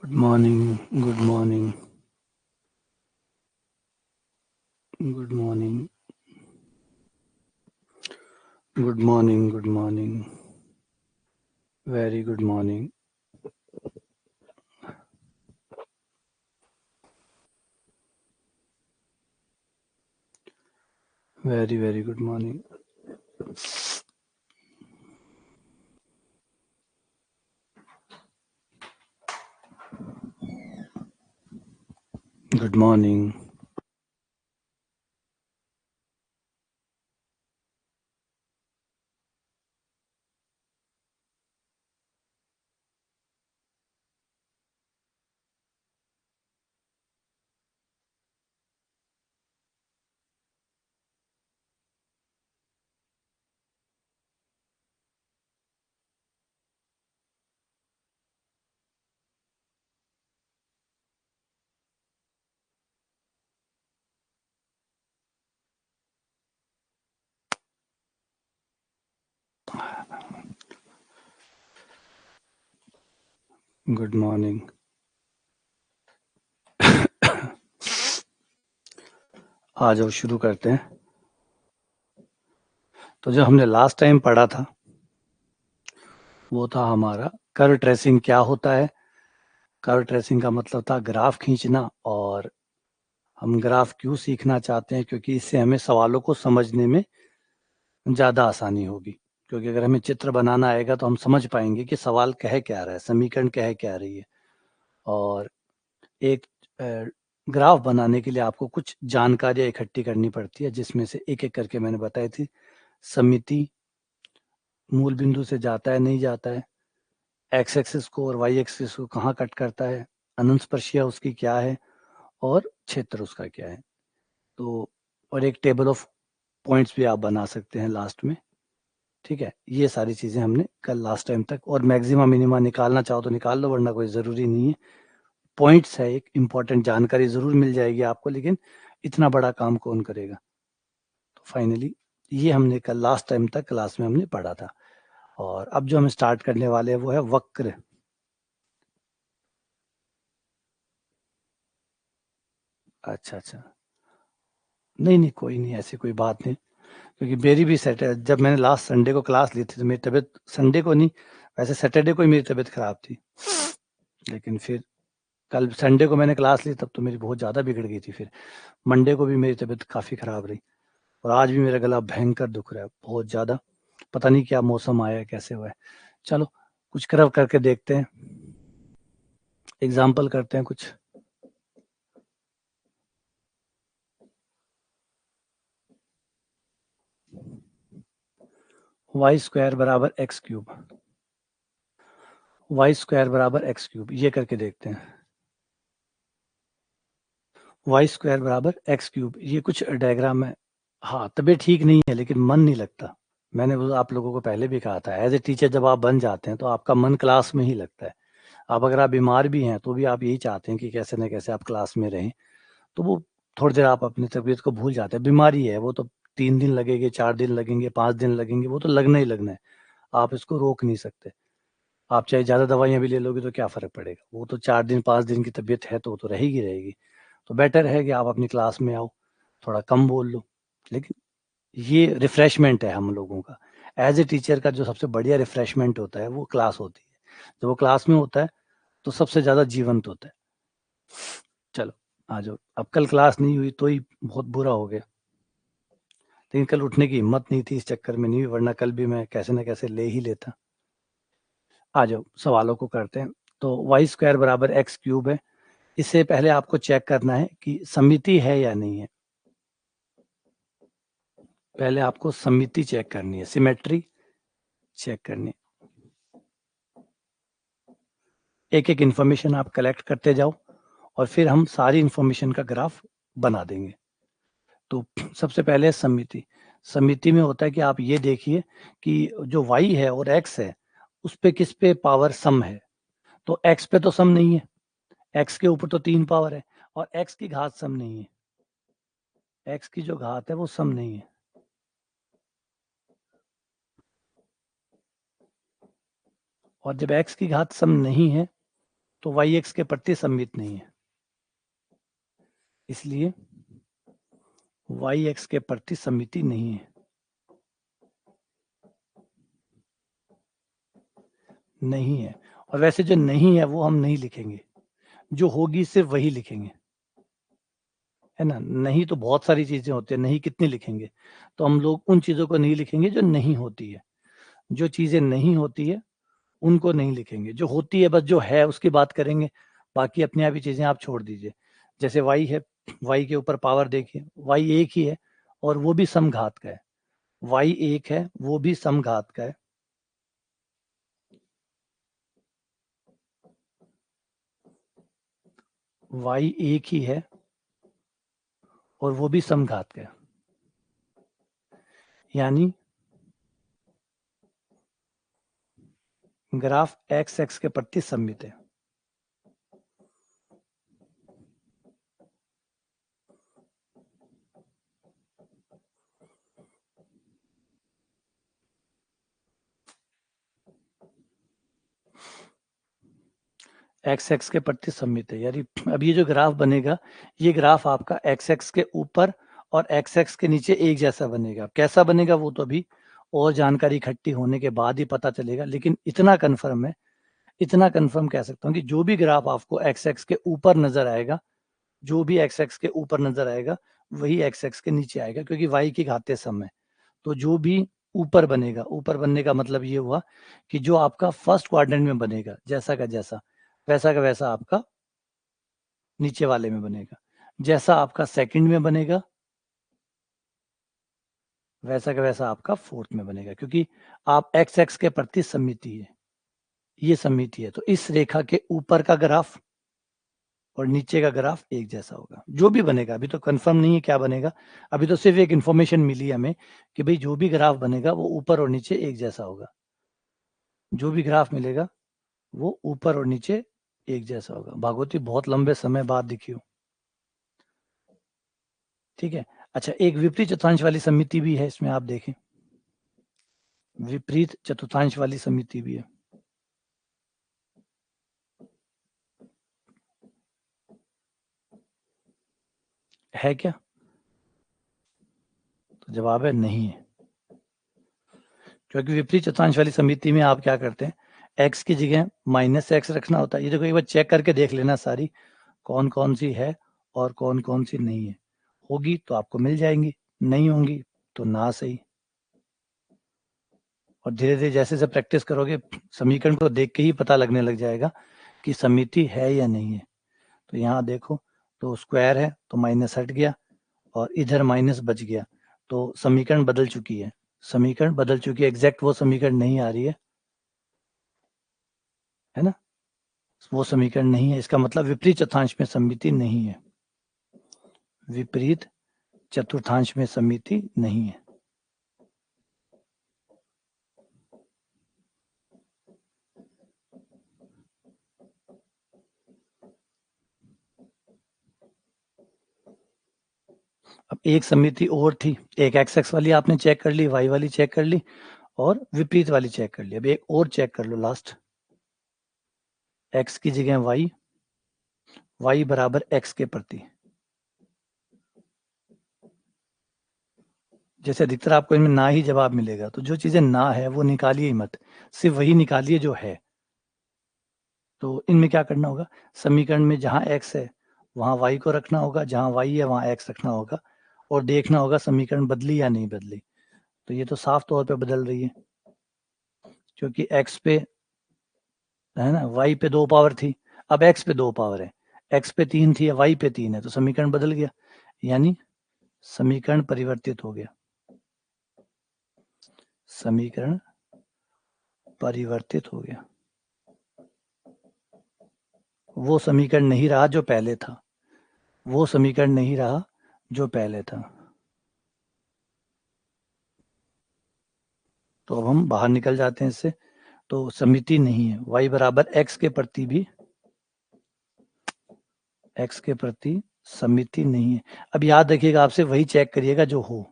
morning, good morning, good morning, good morning, good morning, very good morning. Very, very good morning. Good morning. Good morning. आ जाओ शुरू करते हैं। तो जो हमने लास्ट टाइम पढ़ा था वो था हमारा कर्व ट्रेसिंग क्या होता है। कर्व ट्रेसिंग का मतलब था ग्राफ खींचना, और हम ग्राफ क्यों सीखना चाहते हैं, क्योंकि इससे हमें सवालों को समझने में ज़्यादा आसानी होगी। क्योंकि अगर हमें चित्र बनाना आएगा तो हम समझ पाएंगे कि सवाल कह क्या रहा है, समीकरण कह क्या रही है। और एक ग्राफ बनाने के लिए आपको कुछ जानकारियां इकट्ठी करनी पड़ती है, जिसमें से एक एक करके मैंने बताई थी। समिति, मूल बिंदु से जाता है नहीं जाता है, एक्स एक्सिस को और वाई एक्सिस को कहाँ कट करता है, अनंत स्पर्शिया उसकी क्या है, और क्षेत्र उसका क्या है। तो और एक टेबल ऑफ पॉइंट्स भी आप बना सकते हैं लास्ट में। ठीक है, ये सारी चीजें हमने कल लास्ट टाइम तक, और मैक्सिमा मिनिमा निकालना चाहो तो निकाल लो, वरना कोई जरूरी नहीं है। पॉइंट्स है, एक इंपॉर्टेंट जानकारी जरूर मिल जाएगी आपको, लेकिन इतना बड़ा काम कौन करेगा। तो फाइनली ये हमने कल लास्ट टाइम तक क्लास में हमने पढ़ा था। और अब जो हम स्टार्ट करने वाले हैं वो है वक्र। अच्छा अच्छा, नहीं नहीं कोई नहीं, ऐसी कोई बात नहीं। क्योंकि मेरी भी जब मैंने लास्ट संडे को क्लास ली थी तो मेरी तबीयत, संडे को नहीं वैसे सैटरडे को ही मेरी तबीयत खराब थी। लेकिन फिर कल संडे को मैंने क्लास ली तब तो मेरी बहुत ज़्यादा बिगड़ गई थी। फिर मंडे को भी मेरी तबीयत काफ़ी खराब रही, और आज भी मेरा गला भयंकर दुख रहा है बहुत ज़्यादा। पता नहीं क्या मौसम आया है, कैसे हुआ है। चलो कुछ करव करके देखते हैं, एग्जाम्पल करते हैं कुछ। वाई स्क्वायर बराबर एक्स क्यूब, वाई स्क्वायर बराबर एक्स क्यूब, ये करके देखते हैं। वाई स्क्वायर बराबर एक्स क्यूब, ये कुछ डायग्राम है। हाँ, तबीयत ठीक नहीं है लेकिन मन नहीं लगता। मैंने वो आप लोगों को पहले भी कहा था, एज ए टीचर जब आप बन जाते हैं तो आपका मन क्लास में ही लगता है। आप अगर आप बीमार भी हैं तो भी आप यही चाहते हैं कि कैसे न कैसे आप क्लास में रहें। तो वो थोड़ी देर आप अपनी तबीयत को भूल जाते हैं। बीमारी है वो तो 3 दिन लगेंगे, 4 दिन लगेंगे, 5 दिन लगेंगे, वो तो लगना ही लगना है। आप इसको रोक नहीं सकते। आप चाहे ज़्यादा दवाइयाँ भी ले लोगे तो क्या फ़र्क पड़ेगा, वो तो 4 दिन 5 दिन की तबीयत है तो वो तो रहेगी रहेगी। तो बेटर है कि आप अपनी क्लास में आओ, थोड़ा कम बोल लो। लेकिन ये रिफ्रेशमेंट है हम लोगों का। एज ए टीचर का जो सबसे बढ़िया रिफ्रेशमेंट होता है वो क्लास होती है। जब वो क्लास में होता है तो सबसे ज़्यादा जीवंत होता है। चलो आ जाओ। अब कल क्लास नहीं हुई तो ही बहुत बुरा हो गया, लेकिन कल उठने की हिम्मत नहीं थी, इस चक्कर में नहीं हुई, वरना कल भी मैं कैसे न कैसे ले ही लेता। आ जाओ सवालों को करते हैं। तो वाई स्क्वायर बराबर एक्स क्यूब है। इससे पहले आपको चेक करना है कि समिति है या नहीं है। पहले आपको समिति चेक करनी है, सिमेट्री चेक करनी है। एक एक इन्फॉर्मेशन आप कलेक्ट करते जाओ और फिर हम सारी इन्फॉर्मेशन का ग्राफ बना देंगे। तो सबसे पहले समिति। समिति में होता है कि आप ये देखिए कि जो y है और x है उस पे किस पे पावर सम है। तो x पे तो सम नहीं है, x के ऊपर तो 3 पावर है, और x की घात सम नहीं है। x की जो घात है वो सम नहीं है। और जब x की घात सम नहीं है तो वाई एक्स के प्रति सममित नहीं है, इसलिए वाई एक्स के प्रति सममिति नहीं है। नहीं है, और वैसे जो नहीं है वो हम नहीं लिखेंगे, जो होगी सिर्फ वही लिखेंगे, है ना। नहीं तो बहुत सारी चीजें होती है, नहीं कितनी लिखेंगे, तो हम लोग उन चीजों को नहीं लिखेंगे जो नहीं होती है। जो चीजें नहीं होती है उनको नहीं लिखेंगे, जो होती है बस जो है उसकी बात करेंगे, बाकी अपने आप ही चीजें आप छोड़ दीजिए। जैसे y है, y के ऊपर पावर देखिए, y एक ही है और वो भी समघात का है, y एक है वो भी समघात का है, y एक ही है और वो भी समघात का है, यानी ग्राफ एक्स एक्स के प्रति सममित है। एक्स एक्स के प्रति सममित है, यानी अब ये जो ग्राफ बनेगा, ये ग्राफ आपका एक्स एक्स के ऊपर और एक्स एक्स के नीचे एक जैसा बनेगा। कैसा बनेगा वो तो अभी और जानकारी इकट्ठी होने के बाद ही पता चलेगा, लेकिन इतना कंफर्म है, इतना कंफर्म कह सकता हूँ कि जो भी ग्राफ आपको एक्स एक्स के ऊपर नजर आएगा, जो भी एक्स एक्स के ऊपर नजर आएगा वही एक्स एक्स के नीचे आएगा, क्योंकि वाई की घातीय सम है। तो जो भी ऊपर बनेगा, ऊपर बनने का मतलब ये हुआ कि जो आपका फर्स्ट क्वाड्रेंट में बनेगा जैसा का जैसा, वैसा का वैसा आपका नीचे वाले में बनेगा, जैसा आपका सेकंड में बनेगा वैसा का वैसा आपका फोर्थ में बनेगा, क्योंकि आप एक्स एक्स के प्रति सममिति है, ये सममिति है। तो इस रेखा के ऊपर का ग्राफ और नीचे का ग्राफ एक जैसा होगा, जो भी बनेगा। अभी तो कंफर्म नहीं है क्या बनेगा, अभी तो सिर्फ एक इंफॉर्मेशन मिली हमें कि भाई जो भी ग्राफ बनेगा वो ऊपर और नीचे एक जैसा होगा, जो भी ग्राफ मिलेगा वो ऊपर और नीचे एक जैसा होगा। भागवती बहुत लंबे समय बाद दिखी हो, ठीक है। अच्छा, एक विपरीत चतुर्थांश वाली समिति भी है इसमें, आप देखें, विपरीत चतुर्थांश वाली समिति भी है क्या? तो जवाब है नहीं है, क्योंकि विपरीत चतुर्थांश वाली समिति में आप क्या करते हैं, एक्स की जगह माइनस एक्स रखना होता है। ये देखो एक बार चेक करके देख लेना सारी, कौन कौन सी है और कौन कौन सी नहीं है। होगी तो आपको मिल जाएंगी, नहीं होंगी तो ना सही। और धीरे धीरे जैसे जैसे प्रैक्टिस करोगे समीकरण को देख के ही पता लगने लग जाएगा कि समिति है या नहीं है। तो यहाँ देखो, तो स्क्वायर है तो माइनस हट गया और इधर माइनस बच गया, तो समीकरण बदल चुकी है, समीकरण बदल चुकी है, एग्जैक्ट वो समीकरण नहीं आ रही है ना, वो समीकरण नहीं है। इसका मतलब विपरीत चतुर्थांश में सममिति नहीं है, विपरीत चतुर्थांश में सममिति नहीं है। अब एक समिति और थी, एक एक्स एक्स वाली आपने चेक कर ली, वाई वाली चेक कर ली और विपरीत वाली चेक कर ली। अब एक और चेक कर लो लास्ट, एक्स की जगह वाई, वाई बराबर एक्स के प्रति। जैसे अधिकतर आपको इनमें ना ही जवाब मिलेगा, तो जो चीजें ना है वो निकालिए ही मत, सिर्फ वही निकालिए जो है। तो इनमें क्या करना होगा, समीकरण में जहां एक्स है वहां वाई को रखना होगा, जहां वाई है वहां एक्स रखना होगा और देखना होगा समीकरण बदली या नहीं बदली। तो ये तो साफ तौर पे बदल रही है, क्योंकि एक्स पे है ना, वाई पे 2 पावर थी, अब एक्स पे 2 पावर है, एक्स पे 3 थी, वाई पे 3 है, तो समीकरण बदल गया, यानी समीकरण परिवर्तित हो गया, समीकरण परिवर्तित हो गया। वो समीकरण नहीं रहा जो पहले था, वो समीकरण नहीं रहा जो पहले था। तो अब हम बाहर निकल जाते हैं इससे, तो समिति नहीं है, y बराबर एक्स के प्रति भी, एक्स के प्रति समिति नहीं है। अब याद रखिएगा, आपसे वही चेक करिएगा जो हो,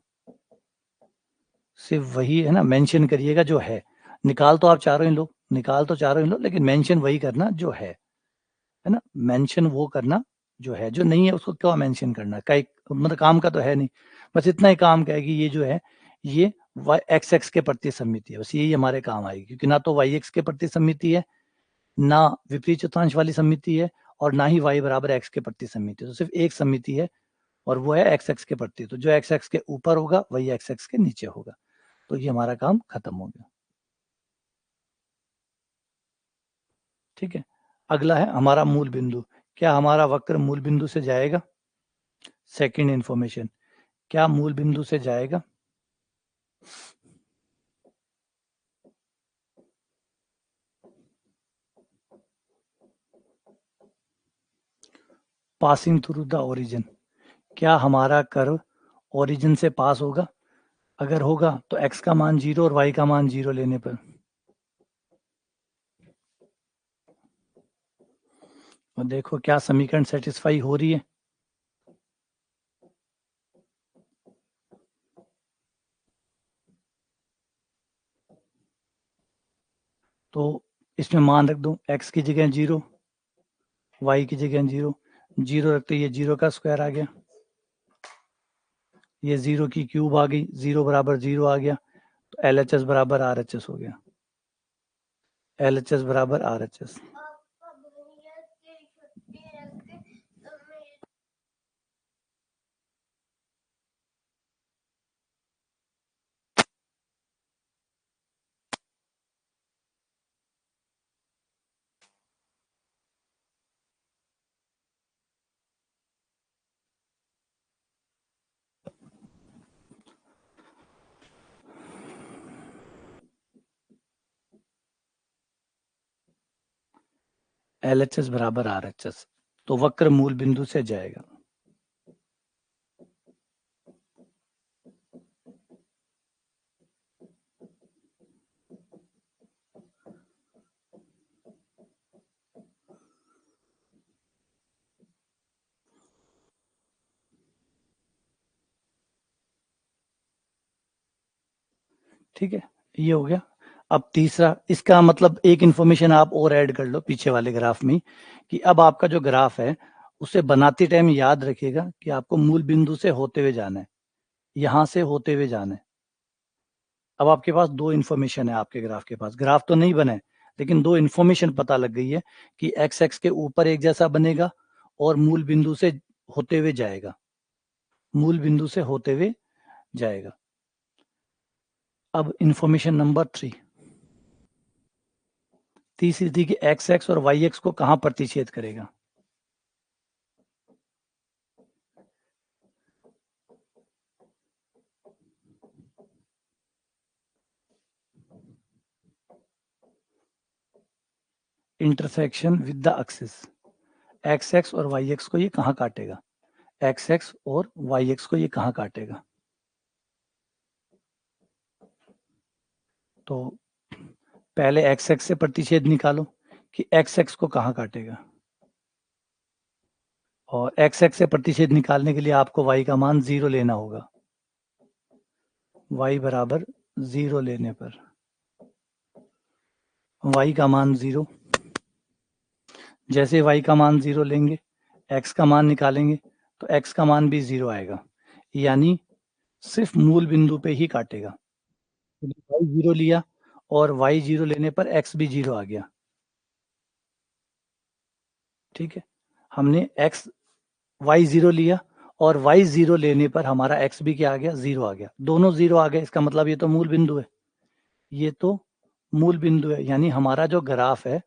सिर्फ वही है ना मेंशन करिएगा जो है, निकाल तो आप चारों ही लो, निकाल तो चारों ही लो, लेकिन मेंशन वही करना जो है। है ना। मेंशन वो करना जो है, जो नहीं है उसको क्या मेंशन करना, का एक मतलब काम का तो है नहीं, बस इतना ही काम का है कि ये जो है ये एक्स एक्स के प्रति सममिति है, बस यही हमारे काम आएगी, क्योंकि ना तो वाई एक्स के प्रति सममिति है, ना विपरीत चतुर्थांश वाली सममिति है, और ना ही y बराबर x के प्रति सममिति है। तो सिर्फ एक सममिति है और वो है x x के प्रति। तो जो x x के ऊपर होगा वही x x के नीचे होगा। तो ये हमारा काम खत्म हो गया। ठीक है, अगला है हमारा मूल बिंदु। क्या हमारा वक्र मूल बिंदु से जाएगा? सेकंड इंफॉर्मेशन, क्या मूल बिंदु से जाएगा? पासिंग थ्रू द ओरिजिन, क्या हमारा कर्व ओरिजिन से पास होगा? अगर होगा तो x का मान 0 और y का मान 0 लेने पर, और देखो क्या समीकरण सेटिस्फाई हो रही है। तो इसमें मान रख दूं, x की जगह 0, y की जगह 0, 0 रखते ये 0 का स्क्वायर आ गया, ये 0 की क्यूब आ गई, 0 बराबर 0 आ गया, तो LHS बराबर RHS हो गया, LHS बराबर RHS। LHS बराबर RHS, तो वक्र मूल बिंदु से जाएगा। ठीक है, ये हो गया। अब तीसरा, इसका मतलब एक इंफॉर्मेशन आप और ऐड कर लो पीछे वाले ग्राफ में, कि अब आपका जो ग्राफ है उसे बनाते टाइम याद रखिएगा कि आपको मूल बिंदु से होते हुए जाना है, यहां से होते हुए जाना है। अब आपके पास दो इन्फॉर्मेशन है, आपके ग्राफ के पास ग्राफ तो नहीं बने, लेकिन दो इन्फॉर्मेशन पता लग गई है कि एक्स एक्स के ऊपर एक जैसा बनेगा और मूल बिंदु से होते हुए जाएगा, मूल बिंदु से होते हुए जाएगा। अब इन्फॉर्मेशन नंबर 3, तीसरी थी कि एक्स एक्स और वाई एक्स को कहां प्रतिच्छेद करेगा। Intersection with the axis, x x और वाई एक्स को ये कहां काटेगा, एक्स एक्स और वाई एक्स को ये कहां काटेगा। तो पहले एक्स एक्स से प्रतिच्छेद निकालो कि एक्स एक्स को कहां काटेगा, और एक्स एक्स से प्रतिच्छेद निकालने के लिए आपको y का मान 0 लेना होगा, y बराबर 0 लेने पर y का मान 0, जैसे y का मान 0 लेंगे x का मान निकालेंगे तो x का मान भी 0 आएगा, यानी सिर्फ मूल बिंदु पे ही काटेगा। y 0 लिया और y 0 लेने पर x भी 0 आ गया। ठीक है, हमने x y 0 लिया और y 0 लेने पर हमारा x भी क्या आ गया, 0 आ गया, दोनों 0 आ गए, इसका मतलब ये तो मूल बिंदु है, ये तो मूल बिंदु है, यानी हमारा जो ग्राफ है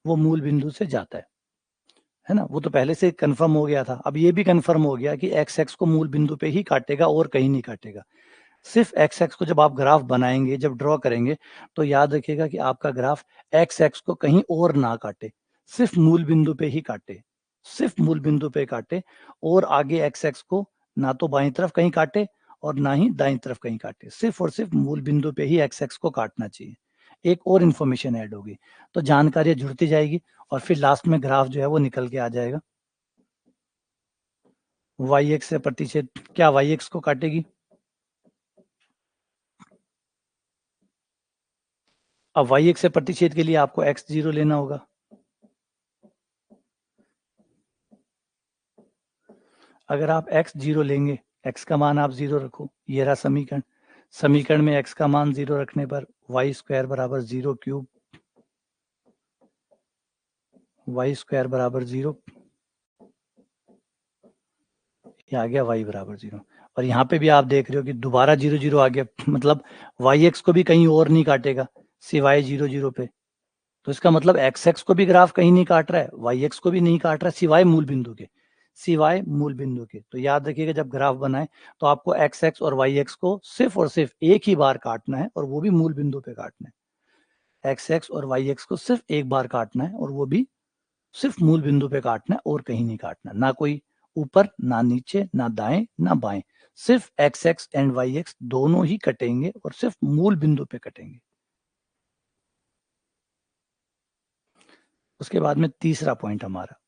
वो मूल बिंदु से जाता है ना। वो तो पहले से कंफर्म हो गया था, अब ये भी कंफर्म हो गया कि एक्स एक्स को मूल बिंदु पे ही काटेगा और कहीं नहीं काटेगा। सिर्फ एक्स एक्स को जब आप ग्राफ बनाएंगे, जब ड्रॉ करेंगे, तो याद रखिएगा कि आपका ग्राफ एक्स एक्स को कहीं और ना काटे, सिर्फ मूल बिंदु पे ही काटे, सिर्फ मूल बिंदु पे काटे, और आगे एक्स एक्स को ना तो बाईं तरफ कहीं काटे और ना ही दाईं तरफ कहीं काटे, सिर्फ और सिर्फ मूल बिंदु पे ही एक्स एक्स को काटना चाहिए। एक और इन्फॉर्मेशन ऐड होगी तो जानकारी जुड़ती जाएगी, और फिर लास्ट में ग्राफ जो है वो निकल के आ जाएगा। वाई एक्स से प्रतिच्छेद, क्या वाई एक्स को काटेगी? अब वाई एक्स से प्रतिच्छेद के लिए आपको x 0 लेना होगा, अगर आप x 0 लेंगे, x का मान आप 0 रखो, ये रहा समीकरण। समीकरण में x का मान 0 रखने पर y स्क्वायर बराबर 0 क्यूब, y स्क्वायर बराबर 0, ये आ गया y बराबर 0। और यहाँ पे भी आप देख रहे हो कि दोबारा 0 0 आ गया, मतलब yx को भी कहीं और नहीं काटेगा सिवाय 0 0 पे। तो इसका मतलब xx को भी ग्राफ कहीं नहीं काट रहा है, yx को भी नहीं काट रहा है सिवाय मूल बिंदु के, सिवाय मूल बिंदु के। तो याद रखिएगा जब ग्राफ बनाए तो आपको xx और yx को सिर्फ और सिर्फ एक ही बार काटना है, और वो भी मूल बिंदु पे काटना है। xx और yx को सिर्फ एक बार काटना है, और वो भी सिर्फ मूल बिंदु पे काटना है, और कहीं नहीं काटना। ना कोई ऊपर, ना नीचे, ना दाएं, ना बाएं, सिर्फ xx एंड yx दोनों ही कटेंगे और सिर्फ मूल बिंदु पे कटेंगे। उसके बाद में तीसरा पॉइंट हमारा,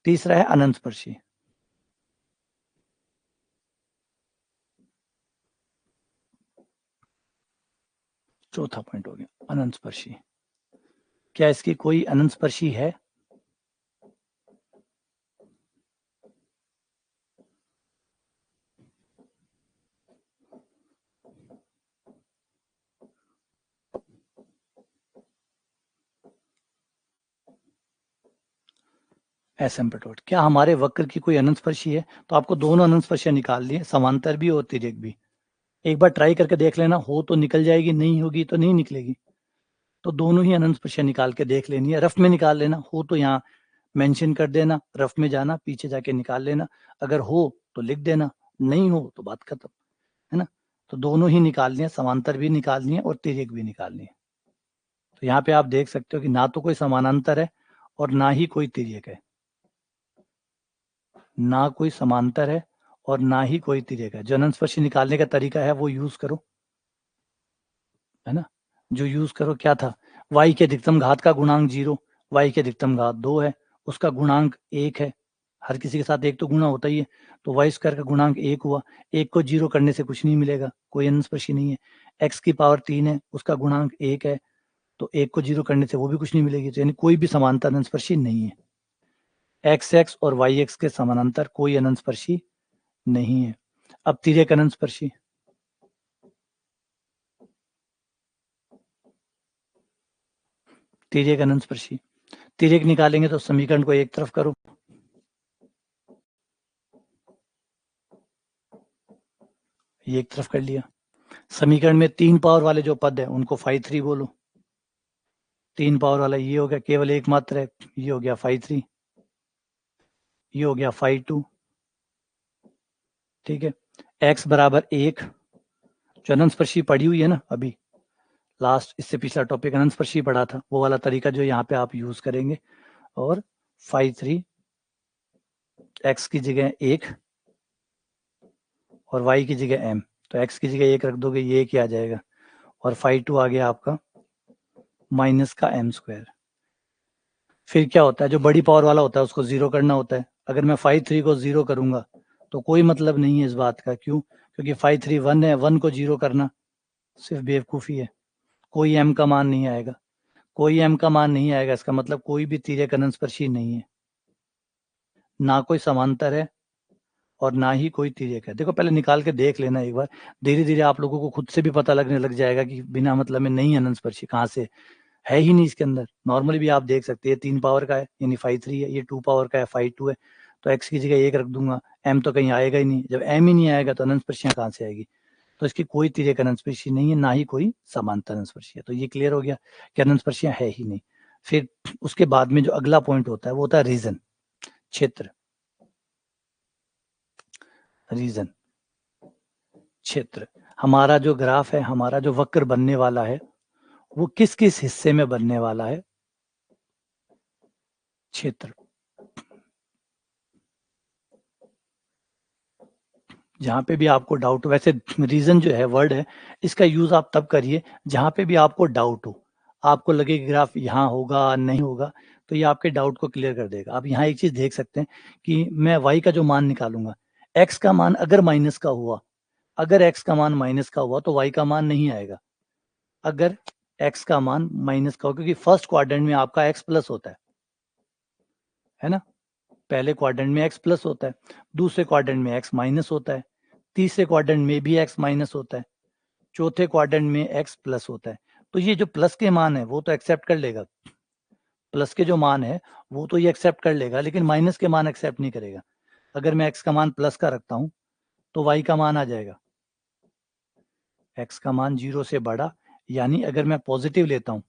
तीसरा है अनंत स्पर्शी। चौथा पॉइंट हो गया अनंत स्पर्शी। क्या इसकी कोई अनंत स्पर्शी है? एसिम्पटोट। क्या हमारे वक्र की कोई अनंत स्पर्शी है? तो आपको दोनों अनंत स्पर्शियां निकाल लिए, समांतर भी और तिर्यक भी। एक बार ट्राई करके देख लेना, हो तो निकल जाएगी, नहीं होगी तो नहीं निकलेगी। तो दोनों ही अनंत स्पर्शियां निकाल के देख लेनी है, रफ में निकाल लेना। हो तो यहाँ मेंशन कर देना, रफ में जाना, पीछे जाके निकाल लेना। अगर हो तो लिख देना, नहीं हो तो बात खत्म, है ना। तो दोनों ही निकालनी है, समांतर भी निकालनी है और तिर्यक भी निकालनी है। तो यहाँ पे आप देख सकते हो कि ना तो कोई समानांतर है और ना ही कोई तिर्यक है, ना कोई समांतर है और ना ही कोई तिर्यक है। जो अनंत स्पर्शी निकालने का तरीका है वो यूज करो, है ना। जो यूज करो क्या था, y के अधिकतम घात का गुणांक 0, y के अधिकतम घात 2 है, उसका गुणांक 1 है। हर किसी के साथ एक तो गुणा होता ही है, तो वाई स्क्वायर का गुणांक 1 हुआ। 1 को 0 करने से कुछ नहीं मिलेगा, कोई अनंत स्पर्शी नहीं है। x की पावर 3 है, उसका गुणांक 1 है, तो 1 को 0 करने से वो भी कुछ नहीं मिलेगी। तो यानी कोई भी समांतर अनंत स्पर्शी नहीं है। x और yx के समानांतर कोई अनंत स्पर्शी नहीं है। अब तिर्यक अनंत स्पर्शी, तिर्यक अनंत स्पर्शी, तिर्यक निकालेंगे तो समीकरण को एक तरफ करो, ये एक तरफ कर लिया। समीकरण में 3 पावर वाले जो पद है उनको फाई 3 बोलो। 3 पावर वाला ये हो गया, केवल एक मात्र है, ये हो गया फाई 3, ये हो गया फाई 2। ठीक है, x बराबर 1, जो अनंत स्पर्शी पड़ी हुई है ना अभी लास्ट, इससे पिछला टॉपिक अनंत स्पर्शी पढ़ा था, वो वाला तरीका जो यहाँ पे आप यूज करेंगे। और फाई 3, x की जगह 1 और y की जगह m, तो x की जगह 1 रख दोगे, ये क्या आ जाएगा, और फाई 2 आ गया आपका माइनस का m स्क्वायर। फिर क्या होता है, जो बड़ी पावर वाला होता है उसको 0 करना होता है। अगर मैं फाई 3 को 0 करूंगा तो कोई मतलब नहीं है इस बात का, क्यों? क्योंकि फाई 3 1 है, 1 को 0 करना सिर्फ बेवकूफ़ी है। कोई m का मान नहीं आएगा, कोई m का मान नहीं आएगा, इसका मतलब कोई भी तिर्यक अनंत स्पर्शी नहीं है, ना कोई समांतर है और ना ही कोई तिर्यक है। देखो पहले निकाल के देख लेना एक बार, धीरे धीरे आप लोगों को खुद से भी पता लगने लग जाएगा कि बिना मतलब में नहीं अनंत स्पर्शी कहाँ से है ही नहीं इसके अंदर। नॉर्मली भी आप देख सकते हैं 3 पावर का है यानी फाई 3 है, ये 2 पावर का है फाई 2 है, तो x की जगह 1 रख दूंगा, m तो कहीं आएगा ही नहीं। जब m ही नहीं आएगा तो अनंत स्पर्शियां कहाँ से आएगी? तो इसकी कोई तिर्यक अनंत स्पर्शी नहीं है, ना ही कोई समांतर अनंत स्पर्शी है। तो ये क्लियर हो गया कि अनंत स्पर्शियां है ही नहीं। फिर उसके बाद में जो अगला पॉइंट होता है वो होता है रीजन, क्षेत्र। रीजन, क्षेत्र, हमारा जो ग्राफ है, हमारा जो वक्र बनने वाला है वो किस किस हिस्से में बनने वाला है? क्षेत्र। जहाँ पे भी आपको डाउट हो, वैसे रीजन जो है वर्ड है, इसका यूज आप तब करिए जहाँ पे भी आपको डाउट हो, आपको लगे कि ग्राफ यहाँ होगा नहीं होगा, तो ये आपके डाउट को क्लियर कर देगा। आप यहाँ एक चीज देख सकते हैं कि मैं y का जो मान निकालूंगा, x का मान अगर माइनस का हुआ, अगर x का मान माइनस का हुआ तो y का मान नहीं आएगा। अगर x का मान माइनस का हो, क्योंकि फर्स्ट क्वाड्रेंट में आपका x प्लस होता है ना, पहले क्वाड्रेंट में x प्लस होता है, दूसरे क्वाड्रेंट में x माइनस होता है, तीसरे क्वाड्रेंट में भी x माइनस होता है, चौथे क्वाड्रेंट में x प्लस होता है। तो ये जो प्लस के मान है वो तो एक्सेप्ट कर लेगा, प्लस के जो मान है वो तो ये एक्सेप्ट कर लेगा, लेकिन माइनस के मान एक्सेप्ट नहीं करेगा। अगर मैं x का मान प्लस का रखता हूं तो y का मान आ जाएगा x का मान 0 से बड़ा, यानी अगर मैं पॉजिटिव लेता हूं,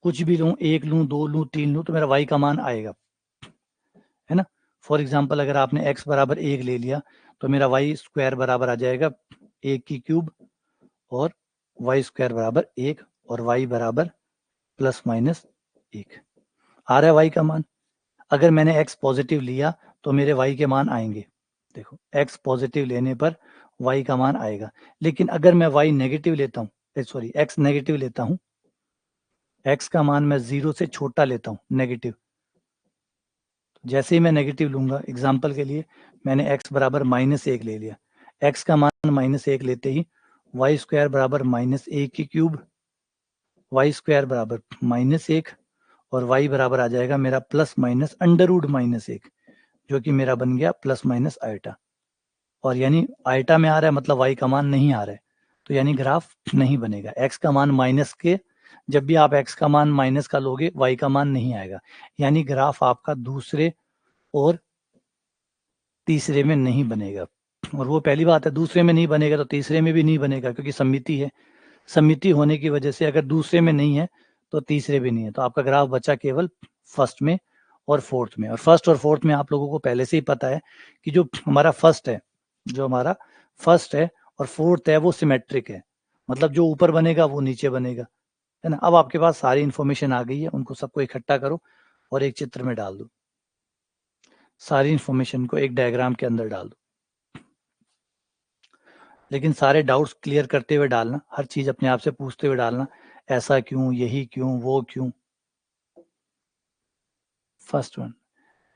कुछ भी लूं, 1 लूं, 2 लूं, 3 लूं, तो मेरा y का मान आएगा, है ना। फॉर एग्जाम्पल अगर आपने x बराबर 1 ले लिया तो मेरा y स्क्वायर बराबर आ जाएगा 1 की क्यूब, और y स्क्वायर बराबर 1, और y बराबर प्लस माइनस 1 आ रहा है y का मान। अगर मैंने x पॉजिटिव लिया तो मेरे y के मान आएंगे, देखो x पॉजिटिव लेने पर y का मान आएगा। लेकिन अगर मैं y नेगेटिव लेता हूँ, सॉरी x नेगेटिव लेता हूँ, x का मान मैं 0 से छोटा लेता हूँ नेगेटिव, जैसे ही मैं नेगेटिव लूंगा, एग्जाम्पल के लिए मैंने x बराबर -1 ले लिया, x का मान -1 लेते ही y स्क्वायर बराबर -1 की क्यूब, y स्क्वायर बराबर -1, और y बराबर आ जाएगा मेरा प्लस माइनस अंडर रूट -1, जो कि मेरा बन गया प्लस माइनस आइटा। और यानी आइटा में आ रहा है मतलब y का मान नहीं आ रहा है, तो यानी ग्राफ नहीं बनेगा। x का मान माइनस के, जब भी आप x का मान माइनस का लोगे y का मान नहीं आएगा, यानी ग्राफ आपका दूसरे और तीसरे में नहीं बनेगा। और वो पहली बात है, दूसरे में नहीं बनेगा तो तीसरे में भी नहीं बनेगा, क्योंकि सममिति है। सममिति होने की वजह से अगर दूसरे में नहीं है तो तीसरे भी नहीं है, तो आपका ग्राफ बचा केवल फर्स्ट में और फोर्थ में। और फर्स्ट और फोर्थ में आप लोगों को पहले से ही पता है कि जो हमारा फर्स्ट है और फोर्थ है वो सिमेट्रिक है, मतलब जो ऊपर बनेगा वो नीचे बनेगा, है ना। अब आपके पास सारी इंफॉर्मेशन आ गई है, उनको सबको इकट्ठा करो और एक चित्र में डाल दो, सारी इंफॉर्मेशन को एक डायग्राम के अंदर डाल दो। लेकिन सारे डाउट्स क्लियर करते हुए डालना, हर चीज अपने आप से पूछते हुए डालना, ऐसा क्यों, यही क्यों, वो क्यों। फर्स्ट वन,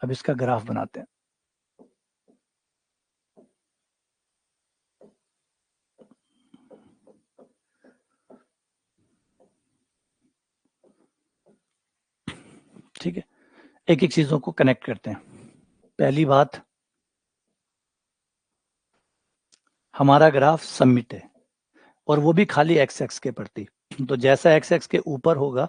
अब इसका ग्राफ बनाते हैं। ठीक है, एक एक चीजों को कनेक्ट करते हैं। पहली बात, हमारा ग्राफ सबमिट है, और वो भी खाली एक्स एक्स के प्रति। तो जैसा एक्स एक्स के ऊपर होगा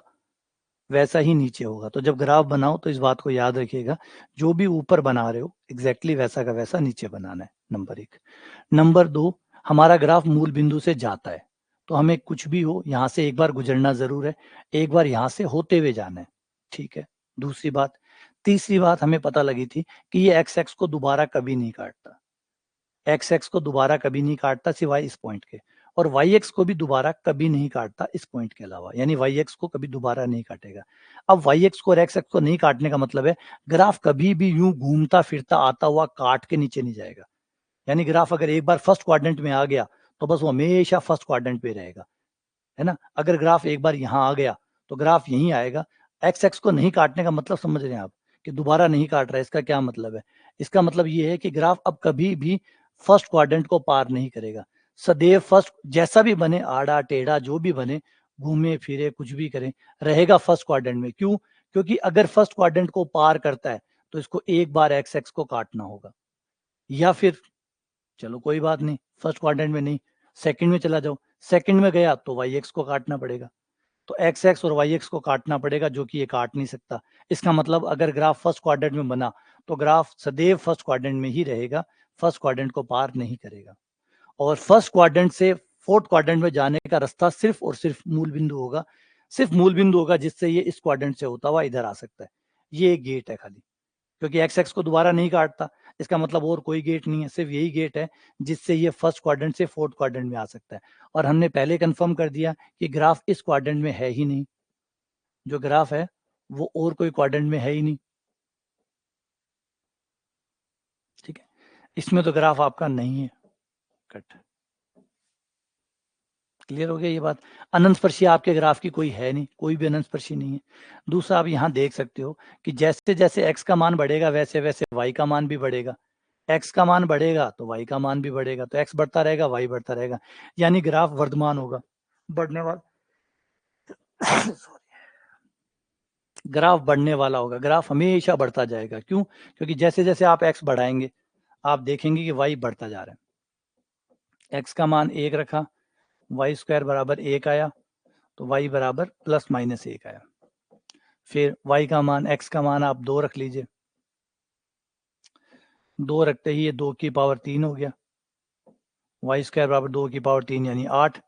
वैसा ही नीचे होगा। तो जब ग्राफ बनाओ तो इस बात को याद रखिएगा, जो भी ऊपर बना रहे हो एग्जैक्टली वैसा का वैसा नीचे बनाना है, नंबर 1। नंबर 2, हमारा ग्राफ मूल बिंदु से जाता है, तो हमें कुछ भी हो यहाँ से एक बार गुजरना जरूर है, एक बार यहाँ से होते हुए जाना है, ठीक है। दूसरी बात, तीसरी बात हमें पता लगी थी कि ये एक्स एक्स को दोबारा कभी नहीं काटता, एक्स एक्स को दोबारा कभी नहीं काटता सिवाय इस पॉइंट के, और वाई एक्स को भी दोबारा कभी नहीं काटता इस पॉइंट के अलावा, यानी वाई एक्स को कभी दोबारा नहीं काटेगा। अब वाई एक्स को और एक्स एक्स को नहीं काटने का मतलब है ग्राफ कभी भी यूं घूमता फिरता आता हुआ काट के नीचे नहीं जाएगा। यानी ग्राफ अगर एक बार फर्स्ट क्वाड्रेंट में आ गया तो बस वो हमेशा फर्स्ट क्वाड्रेंट पे रहेगा, है ना। अगर ग्राफ एक बार यहाँ आ गया तो ग्राफ यहीं आएगा। एक्स एक्स को नहीं काटने का मतलब समझ रहे हैं आप, कि दोबारा नहीं काट रहा है, इसका क्या मतलब है? इसका मतलब ये है कि ग्राफ अब कभी भी फर्स्ट क्वाड्रेंट को पार नहीं करेगा, सदैव फर्स्ट, जैसा भी बने, आड़ा टेढ़ा जो भी बने, घूमे फिरे कुछ भी करें, रहेगा फर्स्ट क्वाड्रेंट में। क्यों? क्योंकि अगर फर्स्ट क्वाड्रेंट को पार करता है तो इसको एक बार एक्स एक्स को काटना होगा, या फिर चलो कोई बात नहीं, फर्स्ट क्वाड्रेंट में नहीं, सेकंड में चला जाओ, सेकंड में गया तो वाई एक्स को काटना पड़ेगा, तो एक्स एक्स और वाई एक्स को काटना पड़ेगा, जो कि ये काट नहीं सकता। इसका मतलब अगर ग्राफ फर्स्ट क्वाड्रेंट में बना तो ग्राफ सदैव फर्स्ट क्वाड्रेंट में ही रहेगा, फर्स्ट क्वाड्रेंट को पार नहीं करेगा। और फर्स्ट क्वाड्रेंट से फोर्थ क्वाड्रेंट में जाने का रास्ता सिर्फ और सिर्फ मूल बिंदु होगा, सिर्फ मूल बिंदु होगा, जिससे ये इस क्वाड्रेंट से होता हुआ इधर आ सकता है। ये एक गेट है खाली, क्योंकि एक्स एक्स को दोबारा नहीं काटता, इसका मतलब और कोई गेट नहीं है, सिर्फ यही गेट है जिससे ये फर्स्ट क्वाड्रेंट से फोर्थ क्वाड्रेंट में आ सकता है। और हमने पहले कंफर्म कर दिया कि ग्राफ इस क्वाड्रेंट में है ही नहीं, जो ग्राफ है वो और कोई क्वाड्रेंट में है ही नहीं, ठीक है। इसमें तो ग्राफ आपका नहीं है, कट। क्लियर हो गया ये बात? अनंतस्पर्शी आपके ग्राफ की कोई है नहीं, कोई भी अनंतस्पर्शी नहीं है। दूसरा, आप यहाँ देख सकते हो कि जैसे जैसे x का मान बढ़ेगा वैसे वैसे y का मान भी बढ़ेगा, x का मान बढ़ेगा तो y का मान भी बढ़ेगा, तो x बढ़ता रहेगा, y बढ़ता रहेगा, यानी ग्राफ वर्धमान होगा, बढ़ने वाला। सॉरी, ग्राफ बढ़ने वाला होगा, ग्राफ हमेशा बढ़ता जाएगा। क्यों? क्योंकि जैसे जैसे आप x बढ़ाएंगे आप देखेंगे कि y बढ़ता जा रहा है। x का मान 1 रखा, वाई स्क्वायर बराबर 1 आया, तो y बराबर प्लस माइनस 1 आया। फिर y का मान, x का मान आप 2 रख लीजिए, 2 रखते ही ये 2 की पावर 3 हो गया, वाई स्क्वायर बराबर 2 की पावर 3 यानी 8,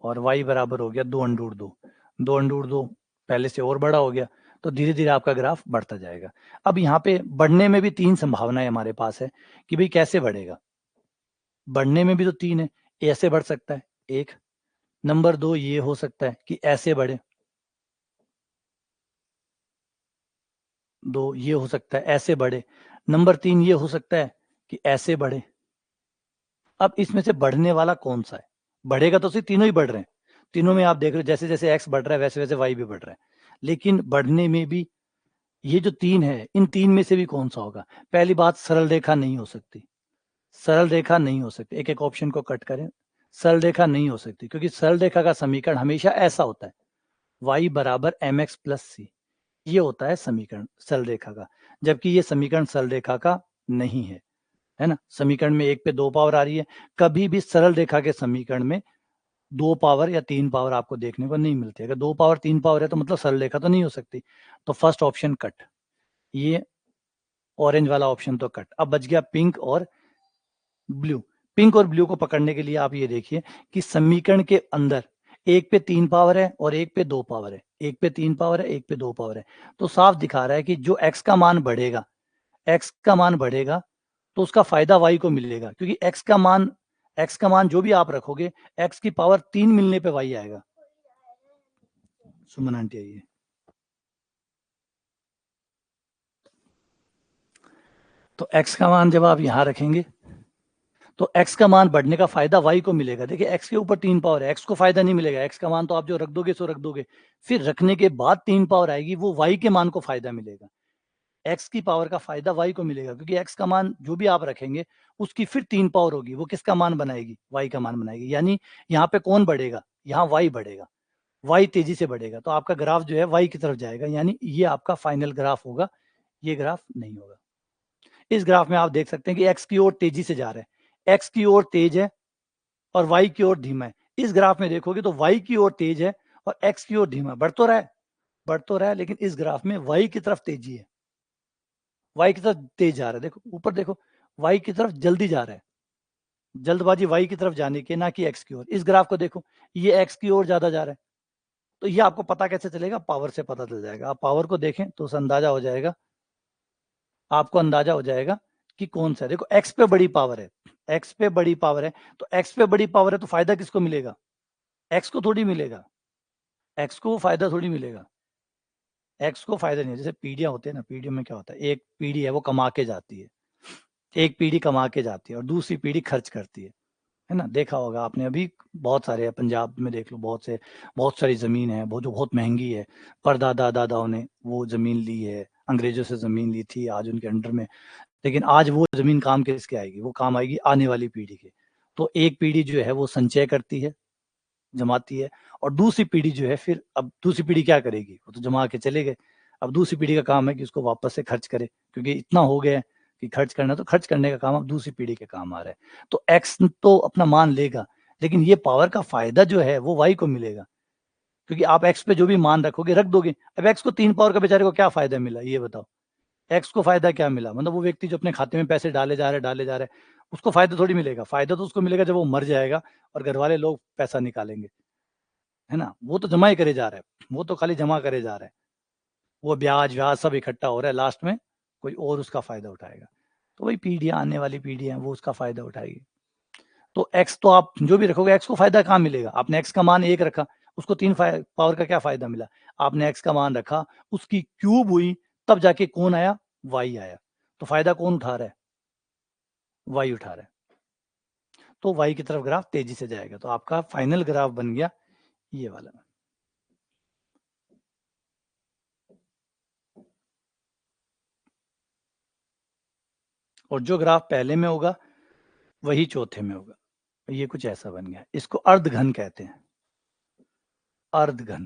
और y बराबर हो गया 2 √ 2, 2 √ 2 पहले से और बड़ा हो गया। तो धीरे धीरे आपका ग्राफ बढ़ता जाएगा। अब यहाँ पे बढ़ने में भी 3 संभावनाएं हमारे पास है कि भाई कैसे बढ़ेगा। बढ़ने में भी तो 3 है, ऐसे बढ़ सकता है एक, नंबर 2 ये हो सकता है कि ऐसे बढ़े, 2 ये हो सकता है ऐसे बढ़े, नंबर 3 ये हो सकता है कि ऐसे बढ़े। अब इसमें से बढ़ने वाला कौन सा है? बढ़ेगा तो सिर्फ तीनों ही बढ़ रहे हैं, तीनों में आप देख रहे हो जैसे जैसे x बढ़ रहा है वैसे वैसे y भी बढ़ रहा है, लेकिन बढ़ने में भी ये जो 3 है, इन 3 में से भी कौन सा होगा? पहली बात, सरल रेखा नहीं हो सकती, सरल रेखा नहीं हो सकती, एक एक ऑप्शन को कट करें, सरल रेखा नहीं हो सकती, क्योंकि सरल रेखा का समीकरण हमेशा ऐसा होता है, y बराबर mx प्लस सी, ये होता है समीकरण सरल रेखा का, जबकि ये समीकरण सरल रेखा का नहीं है ना। समीकरण में 1 पे 2 पावर आ रही है, कभी भी सरल रेखा के समीकरण में 2 पावर या 3 पावर आपको देखने को नहीं मिलती। अगर 2 पावर 3 पावर है तो मतलब सरल रेखा तो नहीं हो सकती। तो फर्स्ट ऑप्शन कट, ये ऑरेंज वाला ऑप्शन तो कट। अब बच गया पिंक और ब्लू। पिंक और ब्लू को पकड़ने के लिए आप ये देखिए कि समीकरण के अंदर 1 पे 3 पावर है और 1 पे 2 पावर है, 1 पे 3 पावर है, 1 पे 2 पावर है, तो साफ दिखा रहा है कि जो x का मान बढ़ेगा, x का मान बढ़ेगा तो उसका फायदा y को मिलेगा, क्योंकि x का मान जो भी आप रखोगे x की पावर 3 मिलने पे y आएगा। सुमन आंटी आइए। तो x का मान जब आप यहां रखेंगे तो x का मान बढ़ने का फायदा y को मिलेगा। देखिए x के ऊपर 3 पावर है, x को फायदा नहीं मिलेगा, x का मान तो आप जो रख दोगे सो रख दोगे, फिर रखने के बाद 3 पावर आएगी, वो y के मान को फायदा मिलेगा, x की पावर का फायदा y को मिलेगा, क्योंकि x का मान जो भी आप रखेंगे उसकी फिर 3 पावर होगी, वो किसका मान बनाएगी? y का मान बनाएगी। यानी यहाँ पे कौन बढ़ेगा? यहाँ y बढ़ेगा, y तेजी से बढ़ेगा, तो आपका ग्राफ जो है y की तरफ जाएगा, यानी ये आपका फाइनल ग्राफ होगा, ये ग्राफ नहीं होगा। इस ग्राफ में आप देख सकते हैं कि x की ओर तेजी से जा रहा है, x की ओर तेज है और y की ओर धीमा है। इस ग्राफ में देखोगे तो y की ओर तेज है और x की ओर धीमा, बढ़ तो रहा है, लेकिन इस ग्राफ में y की तरफ तेजी है, y की तरफ तेज जा रहा है। देखो ऊपर देखो, y की तरफ जल्दी जा रहा है, जल्दबाजी y की तरफ जाने की, ना कि x की ओर। इस ग्राफ को देखो, ये x की ओर ज्यादा जा रहा है, तो ये आपको पता कैसे चलेगा? पावर से पता चल जाएगा। आप पावर को देखें तो उस अंदाजा हो जाएगा, आपको अंदाजा हो जाएगा कि कौन सा है। देखो x पे बड़ी पावर है, x पे बड़ी पावर है, तो x पे बड़ी पावर है तो फायदा किसको मिलेगा? x को थोड़ी मिलेगा, x को फायदा थोड़ी मिलेगा, x को फायदा नहीं है। जैसे पीढ़ियां होते हैं ना, पीढ़ियों में क्या होता है, एक पीढ़ी है वो कमा के जाती है, एक पीढ़ी कमा के जाती है और दूसरी पीढ़ी खर्च करती है ना। देखा होगा आपने, अभी बहुत सारे है, पंजाब में देख लो, बहुत सारी जमीन है वो जो बहुत महंगी है, परदादा दादाओं ने वो जमीन ली है, अंग्रेजों से जमीन ली थी, आज उनके अंडर में, लेकिन आज वो जमीन काम किसके आएगी? वो काम आएगी आने वाली पीढ़ी के। तो एक पीढ़ी जो है वो संचय करती है, जमाती है, और दूसरी पीढ़ी जो है, फिर अब दूसरी पीढ़ी क्या करेगी? वो तो जमा के चले गए, अब दूसरी पीढ़ी का काम है कि उसको वापस से खर्च करे, क्योंकि इतना हो गया है कि खर्च करना, तो खर्च करने का काम अब दूसरी पीढ़ी के काम आ रहा है। तो एक्स तो अपना मान लेगा, लेकिन ये पावर का फायदा जो है वो वाई को मिलेगा, क्योंकि आप एक्स पे जो भी मान रखोगे रख दोगे। अब एक्स को 3 पावर का बेचारे को क्या फायदा मिला, ये बताओ? एक्स को फायदा क्या मिला? मतलब वो व्यक्ति जो अपने खाते में पैसे डाले जा रहे उसको फायदा थोड़ी मिलेगा। फायदा तो उसको मिलेगा जब वो मर जाएगा और घर वाले लोग पैसा निकालेंगे, है ना। वो तो जमा ही करे जा रहा है, वो तो खाली जमा करे जा रहा है, वो ब्याज व्याज सब इकट्ठा हो रहा है, लास्ट में कोई और उसका फायदा उठाएगा। तो वही पीढ़ियां, आने वाली पीढ़ियां वो उसका फायदा उठाएगी। तो एक्स तो आप जो भी रखोगे, एक्स को फायदा कहाँ मिलेगा? आपने एक्स का मान 1 रखा, उसको 3 पावर का क्या फायदा मिला? आपने एक्स का मान रखा, उसकी क्यूब हुई, तब जाके कौन आया? वाई आया। तो फायदा कौन उठा रहा है? वाई उठा रहा है। तो वाई की तरफ ग्राफ तेजी से जाएगा, तो आपका फाइनल ग्राफ बन गया ये वाला। और जो ग्राफ पहले में होगा वही चौथे में होगा। ये कुछ ऐसा बन गया, इसको अर्धघन कहते हैं, अर्धघन।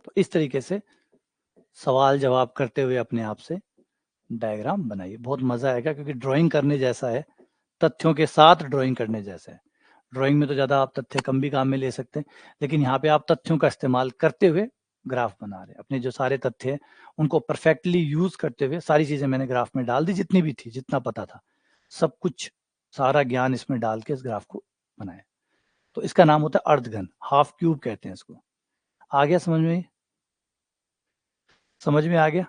तो इस तरीके से सवाल जवाब करते हुए अपने आप से डायग्राम बनाइए। बहुत मजा आएगा क्योंकि ड्राइंग करने जैसा है, तथ्यों के साथ ड्राइंग करने जैसा है। ड्राइंग में तो ज़्यादा आप तथ्य कम भी काम में ले सकते हैं, लेकिन यहाँ पे आप तथ्यों का इस्तेमाल करते हुए ग्राफ बना रहे हैं। अपने जो सारे तथ्य हैं उनको परफेक्टली यूज करते हुए सारी चीजें मैंने ग्राफ में डाल दी, जितनी भी थी, जितना पता था, सब कुछ, सारा ज्ञान इसमें डाल के इस ग्राफ को बनाया। तो इसका नाम होता है अर्धघन, हाफ क्यूब कहते हैं इसको। आ गया समझ में? समझ में आ गया?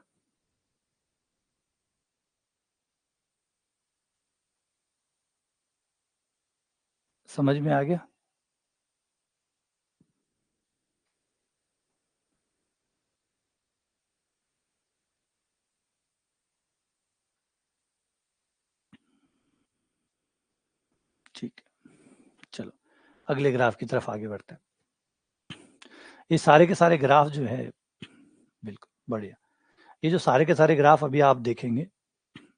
समझ में आ गया? ठीक है, चलो अगले ग्राफ की तरफ आगे बढ़ते हैं। ये सारे के सारे ग्राफ जो है, बिल्कुल बढ़िया, ये जो सारे के सारे ग्राफ अभी आप देखेंगे,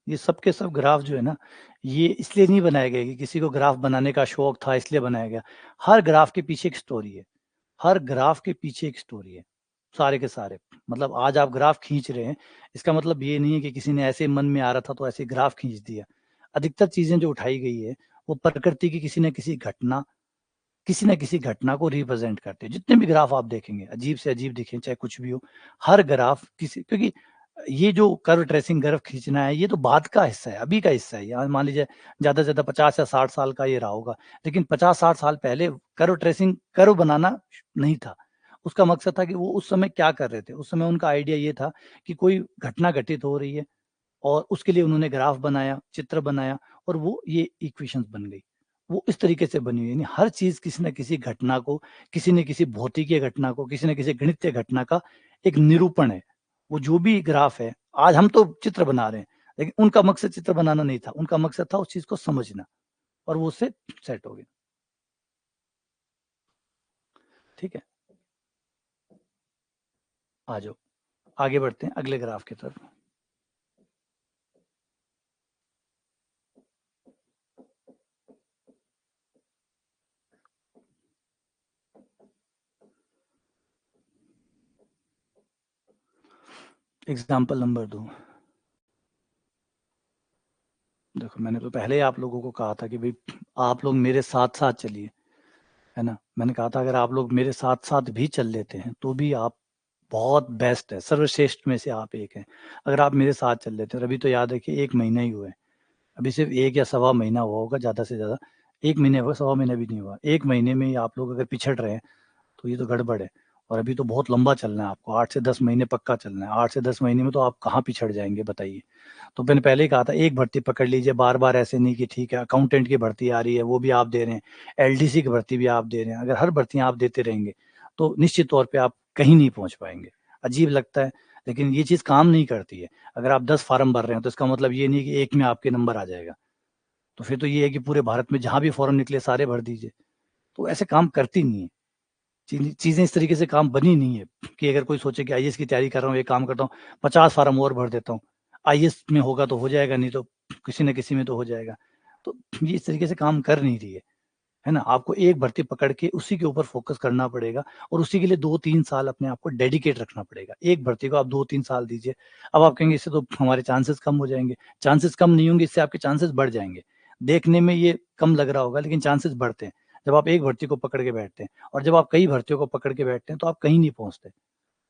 ये सब के सब ग्राफ जो है ना, ये इसलिए नहीं बनाए गए कि किसी को ग्राफ बनाने का शौक था इसलिए बनाया गया। हर ग्राफ के पीछे एक स्टोरी है, हर ग्राफ के पीछे एक स्टोरी है, सारे के सारे। मतलब आज आप ग्राफ खींच रहे हैं, इसका मतलब ये नहीं है कि किसी ने ऐसे मन में आ रहा था तो ऐसे ग्राफ खींच दिया। अधिकतर चीजें जो उठाई गई है वो प्रकृति की किसी न किसी घटना, किसी न किसी घटना को रिप्रेजेंट करते हैं। जितने भी ग्राफ आप देखेंगे अजीब से अजीब दिखें, चाहे कुछ भी हो, हर ग्राफ किसी, क्योंकि ये जो कर्व ट्रेसिंग ग्राफ खींचना है ये तो बाद का हिस्सा है, अभी का हिस्सा है। यहाँ मान लीजिए ज्यादा से ज्यादा 50 या 60 साल का ये रहा होगा, लेकिन 50-60 साल पहले कर्व ट्रेसिंग, कर्व बनाना नहीं था। उसका मकसद था कि वो उस समय क्या कर रहे थे, उस समय उनका आइडिया ये था कि कोई घटना घटित हो रही है और उसके लिए उन्होंने ग्राफ बनाया, चित्र बनाया, और वो ये इक्वेशंस बन गई। वो इस तरीके से बनी हुई है, यानी हर चीज किसी न किसी घटना को, किसी न किसी भौतिकीय घटना को, किसी न किसी गणितीय घटना का एक निरूपण है। वो जो भी ग्राफ है, आज हम तो चित्र बना रहे हैं, लेकिन उनका मकसद चित्र बनाना नहीं था, उनका मकसद था उस चीज को समझना, और वो उससे सेट हो गया। ठीक है, आ जाओ आगे बढ़ते हैं अगले ग्राफ की तरफ। एग्जाम्पल नंबर 2, देखो मैंने तो पहले ही आप लोगों को कहा था कि भाई आप लोग मेरे साथ साथ चलिए, है ना। मैंने कहा था अगर आप लोग मेरे साथ साथ भी चल लेते हैं तो भी आप बहुत बेस्ट है, सर्वश्रेष्ठ में से आप एक हैं। अगर आप मेरे साथ चल लेते हैं, और अभी तो याद है कि 1 महीना ही हुआ है, अभी सिर्फ 1 या सवा महीना हुआ होगा ज़्यादा से ज़्यादा, 1 महीने हुआ, सवा महीना भी नहीं हुआ, 1 महीने में ही आप लोग अगर पिछड़ रहे हैं तो ये तो गड़बड़ है। और अभी तो बहुत लंबा चलना है आपको, 8 से 10 महीने पक्का चलना है। 8 से 10 महीने में तो आप कहाँ पिछड़ जाएंगे बताइए। तो मैंने पहले ही कहा था एक भर्ती पकड़ लीजिए, बार बार ऐसे नहीं कि ठीक है अकाउंटेंट की भर्ती आ रही है वो भी आप दे रहे हैं, एलडीसी की भर्ती भी आप दे रहे हैं। अगर हर भर्तियां आप देते रहेंगे तो निश्चित तौर पे आप कहीं नहीं पहुंच पाएंगे। अजीब लगता है, लेकिन ये चीज काम नहीं करती है। अगर आप 10 फार्म भर रहे हैं तो इसका मतलब ये नहीं कि एक में आपके नंबर आ जाएगा। तो फिर तो ये है कि पूरे भारत में जहां भी फॉर्म निकले सारे भर दीजिए। तो ऐसे काम करती नहीं है चीजें, इस तरीके से काम बनी नहीं है कि अगर कोई सोचे कि आईएएस की तैयारी कर रहा हूँ, एक काम करता हूँ 50 फार्म और भर देता हूँ, आईएएस में होगा तो हो जाएगा, नहीं तो किसी न किसी में तो हो जाएगा। तो ये इस तरीके से काम कर नहीं रही है ना। आपको एक भर्ती पकड़ के उसी के ऊपर फोकस करना पड़ेगा, और उसी के लिए 2-3 साल अपने आप को डेडिकेट रखना पड़ेगा। एक भर्ती को आप 2-3 साल दीजिए। अब आप कहेंगे इससे तो हमारे चांसेस कम हो जाएंगे, चांसेस कम नहीं होंगे, इससे आपके चांसेस बढ़ जाएंगे। देखने में ये कम लग रहा होगा लेकिन चांसेस बढ़ते हैं जब आप एक भर्ती को पकड़ के बैठते हैं, और जब आप कई भर्तियों को पकड़ के बैठते हैं तो आप कहीं नहीं पहुंचते।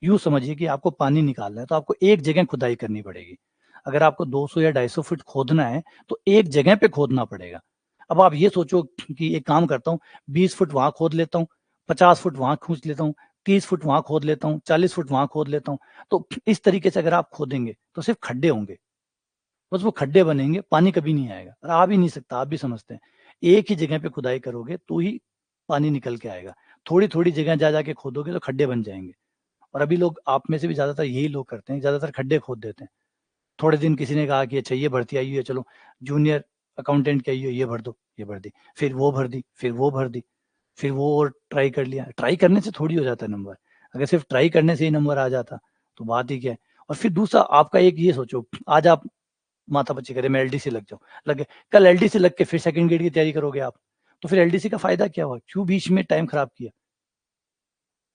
यूं समझिए कि आपको पानी निकालना है तो आपको एक जगह खुदाई करनी पड़ेगी। अगर आपको 200 या 250 फीट खोदना है तो एक जगह पे खोदना पड़ेगा। अब आप ये सोचो कि एक काम करता हूँ, 20 फुट वहां खोद लेता हूँ, 50 फुट वहां खींच लेता हूँ, 30 फुट वहां खोद लेता हूँ, 40 फुट वहां खोद लेता हूँ। तो इस तरीके से अगर आप खोदेंगे तो सिर्फ खड्डे होंगे, बस वो खड्डे बनेंगे, पानी कभी नहीं आएगा, और आ भी नहीं सकता, आप भी समझते हैं। एक ही जगह पे खुदाई करोगे तो ही पानी निकल के आएगा। थोड़ी थोड़ी जगह जा जाके खोदोगे तो खड्डे बन जाएंगे। और अभी लोग, आप में से भी ज्यादातर यही लोग करते हैं, ज्यादातर खड्डे खोद देते हैं। थोड़े दिन किसी ने कहा कि अच्छा ये भर्ती आई हुई है, चलो जूनियर अकाउंटेंट की आई हुई है, ये भर दो, ये भर दी, फिर वो भर दी, फिर वो भर दी, फिर वो और ट्राई कर लिया। ट्राई करने से थोड़ी हो जाता है नंबर। अगर सिर्फ ट्राई करने से ही नंबर आ जाता तो बात ही क्या है। और फिर दूसरा आपका एक ये सोचो, आज आप माथापच्ची करे मैं एलडीसी लग जाऊं, लगे, कल एलडीसी लग के फिर सेकंड ग्रेड की तैयारी करोगे आप, तो फिर एलडीसी का फायदा क्या हुआ, क्यों बीच में टाइम खराब किया।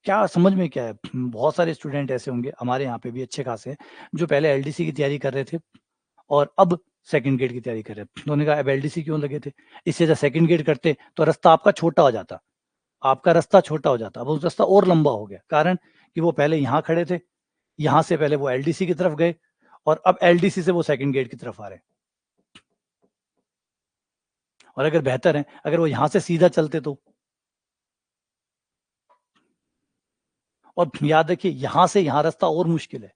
क्या समझ में क्या है? बहुत सारे स्टूडेंट ऐसे होंगे, हमारे यहाँ पे भी अच्छे खासे हैं, जो पहले एलडीसी की तैयारी कर रहे थे और अब सेकंड ग्रेड की तैयारी कर रहे हैं। तो उन्होंने कहा अब एलडीसी क्यों लगे थे? इससे जब सेकंड ग्रेड करते तो रास्ता आपका छोटा हो जाता। आपका रास्ता छोटा हो जाता। अब वो रास्ता और लंबा हो गया। कारण कि वो पहले यहाँ खड़े थे, यहाँ से पहले वो एलडीसी की तरफ गए और अब एलडीसी से वो सेकंड ग्रेड की तरफ आ रहे हैं। और अगर बेहतर है, अगर वो यहाँ से सीधा चलते तो। और याद रखिए, यहाँ से यहाँ रास्ता और मुश्किल है।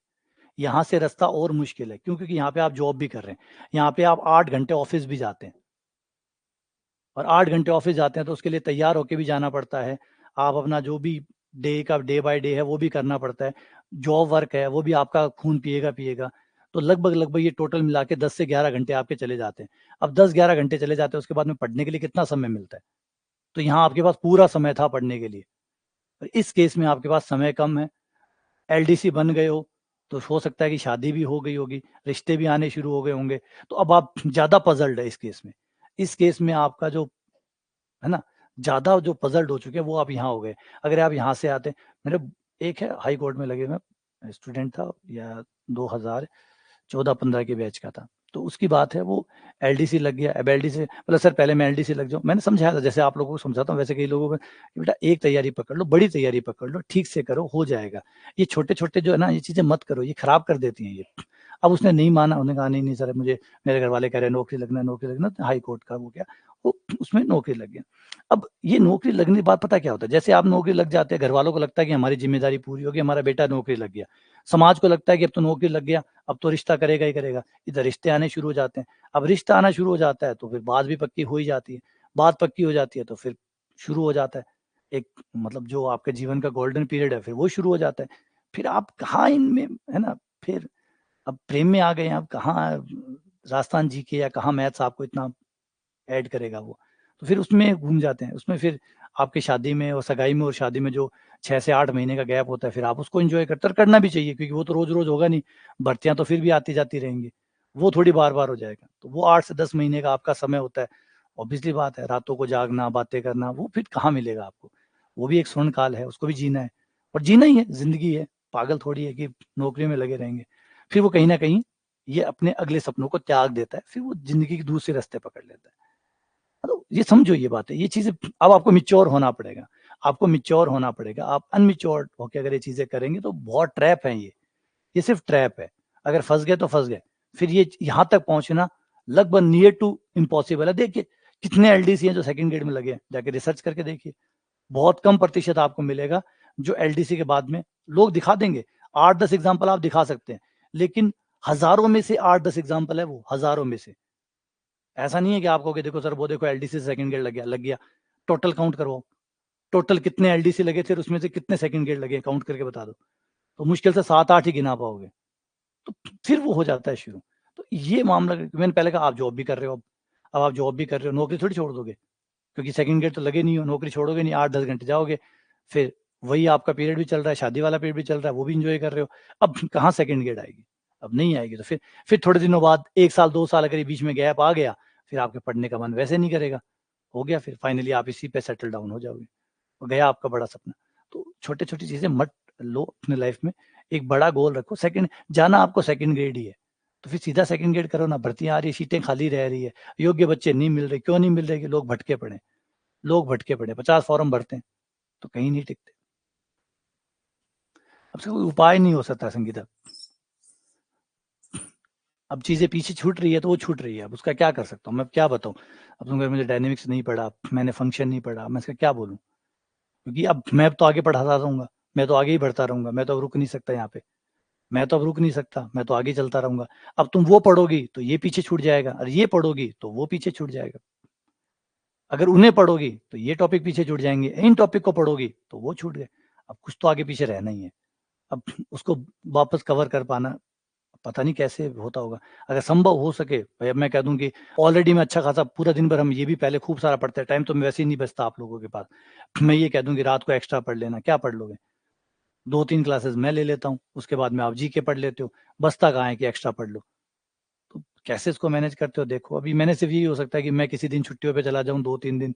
यहाँ से रास्ता और मुश्किल है। क्यों? क्योंकि यहाँ पे आप जॉब भी कर रहे हैं। यहाँ पे आप 8 घंटे ऑफिस भी जाते हैं। और 8 घंटे ऑफिस जाते हैं तो उसके लिए तैयार होके भी जाना पड़ता है। आप अपना जो भी डे का डे बाय डे है वो भी करना पड़ता है। जॉब वर्क है वो भी आपका खून पिएगा। तो लगभग ये टोटल मिला के 10 से 11 घंटे आपके चले जाते हैं। अब 10-11 घंटे चले जाते हैं, उसके बाद में पढ़ने के लिए कितना समय मिलता है? तो यहाँ आपके पास पूरा समय था पढ़ने के लिए। और इस केस में आपके पास समय कम है। एलडीसी बन गए हो तो हो सकता है कि शादी भी हो गई होगी, रिश्ते भी आने शुरू हो गए होंगे। तो अब आप ज़्यादा पज़ल्ड है इस केस में। इस केस में आपका जो है ना, ज़्यादा जो पज़ल्ड हो चुके हैं वो आप यहाँ हो गए। अगर आप यहाँ से आते, मेरे एक है हाई कोर्ट में लगे हुए स्टूडेंट था, या 2014-15 के बैच का था। तो उसकी बात है, वो एलडीसी लग गया। अब एलडीसी बोला सर पहले मैं एलडीसी लग जाऊँ। मैंने समझाया था, जैसे आप लोगों को समझाता हूँ वैसे कई लोगों को कि बेटा एक तैयारी पकड़ लो, बड़ी तैयारी पकड़ लो, ठीक से करो, हो जाएगा। ये छोटे-छोटे जो है ना ये चीज़ें मत करो, ये खराब कर देती हैं ये। अब उसने नहीं माना, उसने कहा नहीं, नहीं सर मुझे मेरे घरवाले कह रहे हैं नौकरी लगना, तो हाई कोर्ट का वो क्या, वो उसमें नौकरी लग गया। अब ये नौकरी लगने के बाद पता क्या होता है, जैसे आप नौकरी लग जाते हैं, घरवालों को लगता है कि हमारी ज़िम्मेदारी पूरी होगी, हमारा बेटा नौकरी लग गया। समाज को लगता है कि अब तो नौकरी लग गया, अब तो रिश्ता करेगा ही करेगा। इधर रिश्ते आने शुरू हो जाते हैं। अब रिश्ता आना शुरू हो जाता है तो फिर बात भी पक्की हो ही जाती है। बात पक्की हो जाती है तो फिर शुरू हो जाता है। एक मतलब जो आपके जीवन का गोल्डन पीरियड है, फिर वो शुरू हो जाता है। फिर आप कहाँ इनमें, है ना, फिर अब प्रेम में आ गए हैं, अब कहाँ राजस्थान जीके या कहाँ मैथ्स आपको इतना ऐड करेगा वो। तो फिर उसमें घूम जाते हैं। उसमें फिर आपकी शादी में और सगाई में और शादी में जो 6 से 8 महीने का गैप होता है, फिर आप उसको एन्जॉय करते हैं, और करना भी चाहिए क्योंकि वो तो रोज़-रोज़ होगा नहीं। भर्तियाँ तो फिर भी आती-जाती रहेंगी। वो थोड़ी बार-बार हो जाएगा। तो वो 8 से 10 महीने का आपका समय होता है। ऑब्वियसली बात है, रातों को जागना, बातें करना, वो फिर कहाँ मिलेगा आपको? वो भी एक स्वर्ण काल है, उसको भी जीना है। और जीना ही है, ज़िंदगी है। पागल थोड़ी है कि नौकरी में लगे रहेंगे। फिर वो कहीं न कहीं ये अपने अगले सपनों को त्याग देता है। फिर वो ज़िंदगी के दूसरे रास्ते पकड़ लेता है। तो ये समझो ये बात है, ये चीज़ें अब आपको मैच्योर होना पड़ेगा। आपको मैच्योर होना पड़ेगा। आप अनमैच्योर्ड होके अगर ये चीज़ें करेंगे तो बहुत ट्रैप है ये। ये सिर्फ़ ट्रैप है। अगर फँस गए तो फँस गए। फिर ये यहाँ तक पहुँचना लगभग नियर टू इम्पॉसिबल है। देखिए, कितने एलडीसी हैं जो सेकंड ग्रेड में लगे हैं, जाके रिसर्च करके देखिए। बहुत कम प्रतिशत आपको मिलेगा जो एलडीसी के बाद में लोग दिखा देंगे। 8-10 एग्ज़ाम्पल आप दिखा सकते हैं, लेकिन हज़ारों में से 8-10 एग्ज़ाम्पल है वो, हज़ारों में से। ऐसा नहीं है कि आप कहोगे देखो सर वो देखो एलडीसी से सेकंड ग्रेड लग गया। टोटल काउंट करवाओ। टोटल कितने एलडीसी लगे थे और उसमें से कितने सेकंड ग्रेड लगे, काउंट करके बता दो। तो मुश्किल से 7-8 ही गिना पाओगे। तो फिर वो हो जाता है शुरू। तो ये मामला, मैंने पहले कहा आप जॉब भी कर रहे हो अब। अब आप जॉब भी कर रहे हो, नौकरी थोड़ी छोड़ दोगे। क्योंकि सेकंड ग्रेड तो लगे नहीं हो, नौकरी छोड़ोगे नहीं, 8-10 घंटे जाओगे। फिर वही आपका पीरियड भी चल रहा है, शादी वाला पीरियड भी चल रहा है, वो भी एन्जॉय कर रहे हो। अब कहाँ सेकंड ग्रेड आएगी? अब नहीं आएगी। तो फिर थोड़े दिनों बाद 1 साल 2 साल अगर ये बीच में गैप आ गया, फिर आपके पढ़ने का मन वैसे नहीं करेगा। हो गया, फिर फाइनली आप इसी पे सेटल डाउन हो जाओगे। और गया आपका बड़ा सपना। तो छोटी-छोटी चीज़ें मत लो अपने लाइफ में, एक बड़ा गोल रखो। सेकंड जाना आपको सेकंड ग्रेड ही है, तो फिर सीधा सेकंड ग्रेड करो ना। भर्तियाँ आ रही है, सीटें खाली रह रही है, योग्य बच्चे नहीं मिल रहे। क्यों नहीं मिल रहे? कि लोग भटके पड़े हैं। लोग भटके पड़े हैं, 50 फॉर्म भरते हैं, तो कहीं नहीं टिकते। अब से कोई उपाय नहीं हो सकता संगीता। अब चीज़ें पीछे छूट रही है तो वो छूट रही है, अब उसका क्या कर सकता हूँ? मैं अब क्या बताऊँ? अब तुम कहे मुझे डायनामिक्स नहीं पढ़ा, मैंने फंक्शन नहीं पढ़ा, मैं इसका क्या बोलूँ? क्योंकि अब मैं तो आगे पढ़ाता रहूँगा, मैं तो आगे ही बढ़ता रहूँगा, मैं तो अब रुक नहीं सकता यहाँ पे। मैं तो अब रुक नहीं सकता, मैं तो आगे चलता रहूँगा। अब तुम वो पढ़ोगी तो ये पीछे छूट जाएगा, और ये पढ़ोगी तो वो पीछे छूट जाएगा। अगर उन्हें पढ़ोगी तो ये टॉपिक पीछे छूट जाएँगे, इन टॉपिक को पढ़ोगी तो वो छूट गए। अब कुछ तो आगे पीछे रहना ही है। अब उसको वापस कवर कर पाना पता नहीं कैसे होता होगा। अगर संभव हो सके, भाई अब मैं कह दूँ कि ऑलरेडी मैं अच्छा खासा पूरा दिन भर हम ये भी पहले खूब सारा पढ़ते हैं, टाइम तो वैसे ही नहीं बचता आप लोगों के पास। मैं ये कह दूँ कि रात को एक्स्ट्रा पढ़ लेना, क्या पढ़ लोगे? 2-3 क्लासेस मैं ले लेता हूँ, उसके बाद में आप जीके पढ़ लेते हो, बचता कहाँ है कि एक्स्ट्रा पढ़ लो। तो कैसे इसको मैनेज करते हो देखो। अभी मैंने सिर्फ़ यही हो सकता है कि मैं किसी दिन छुट्टियों पे चला जाऊँ 2-3 दिन,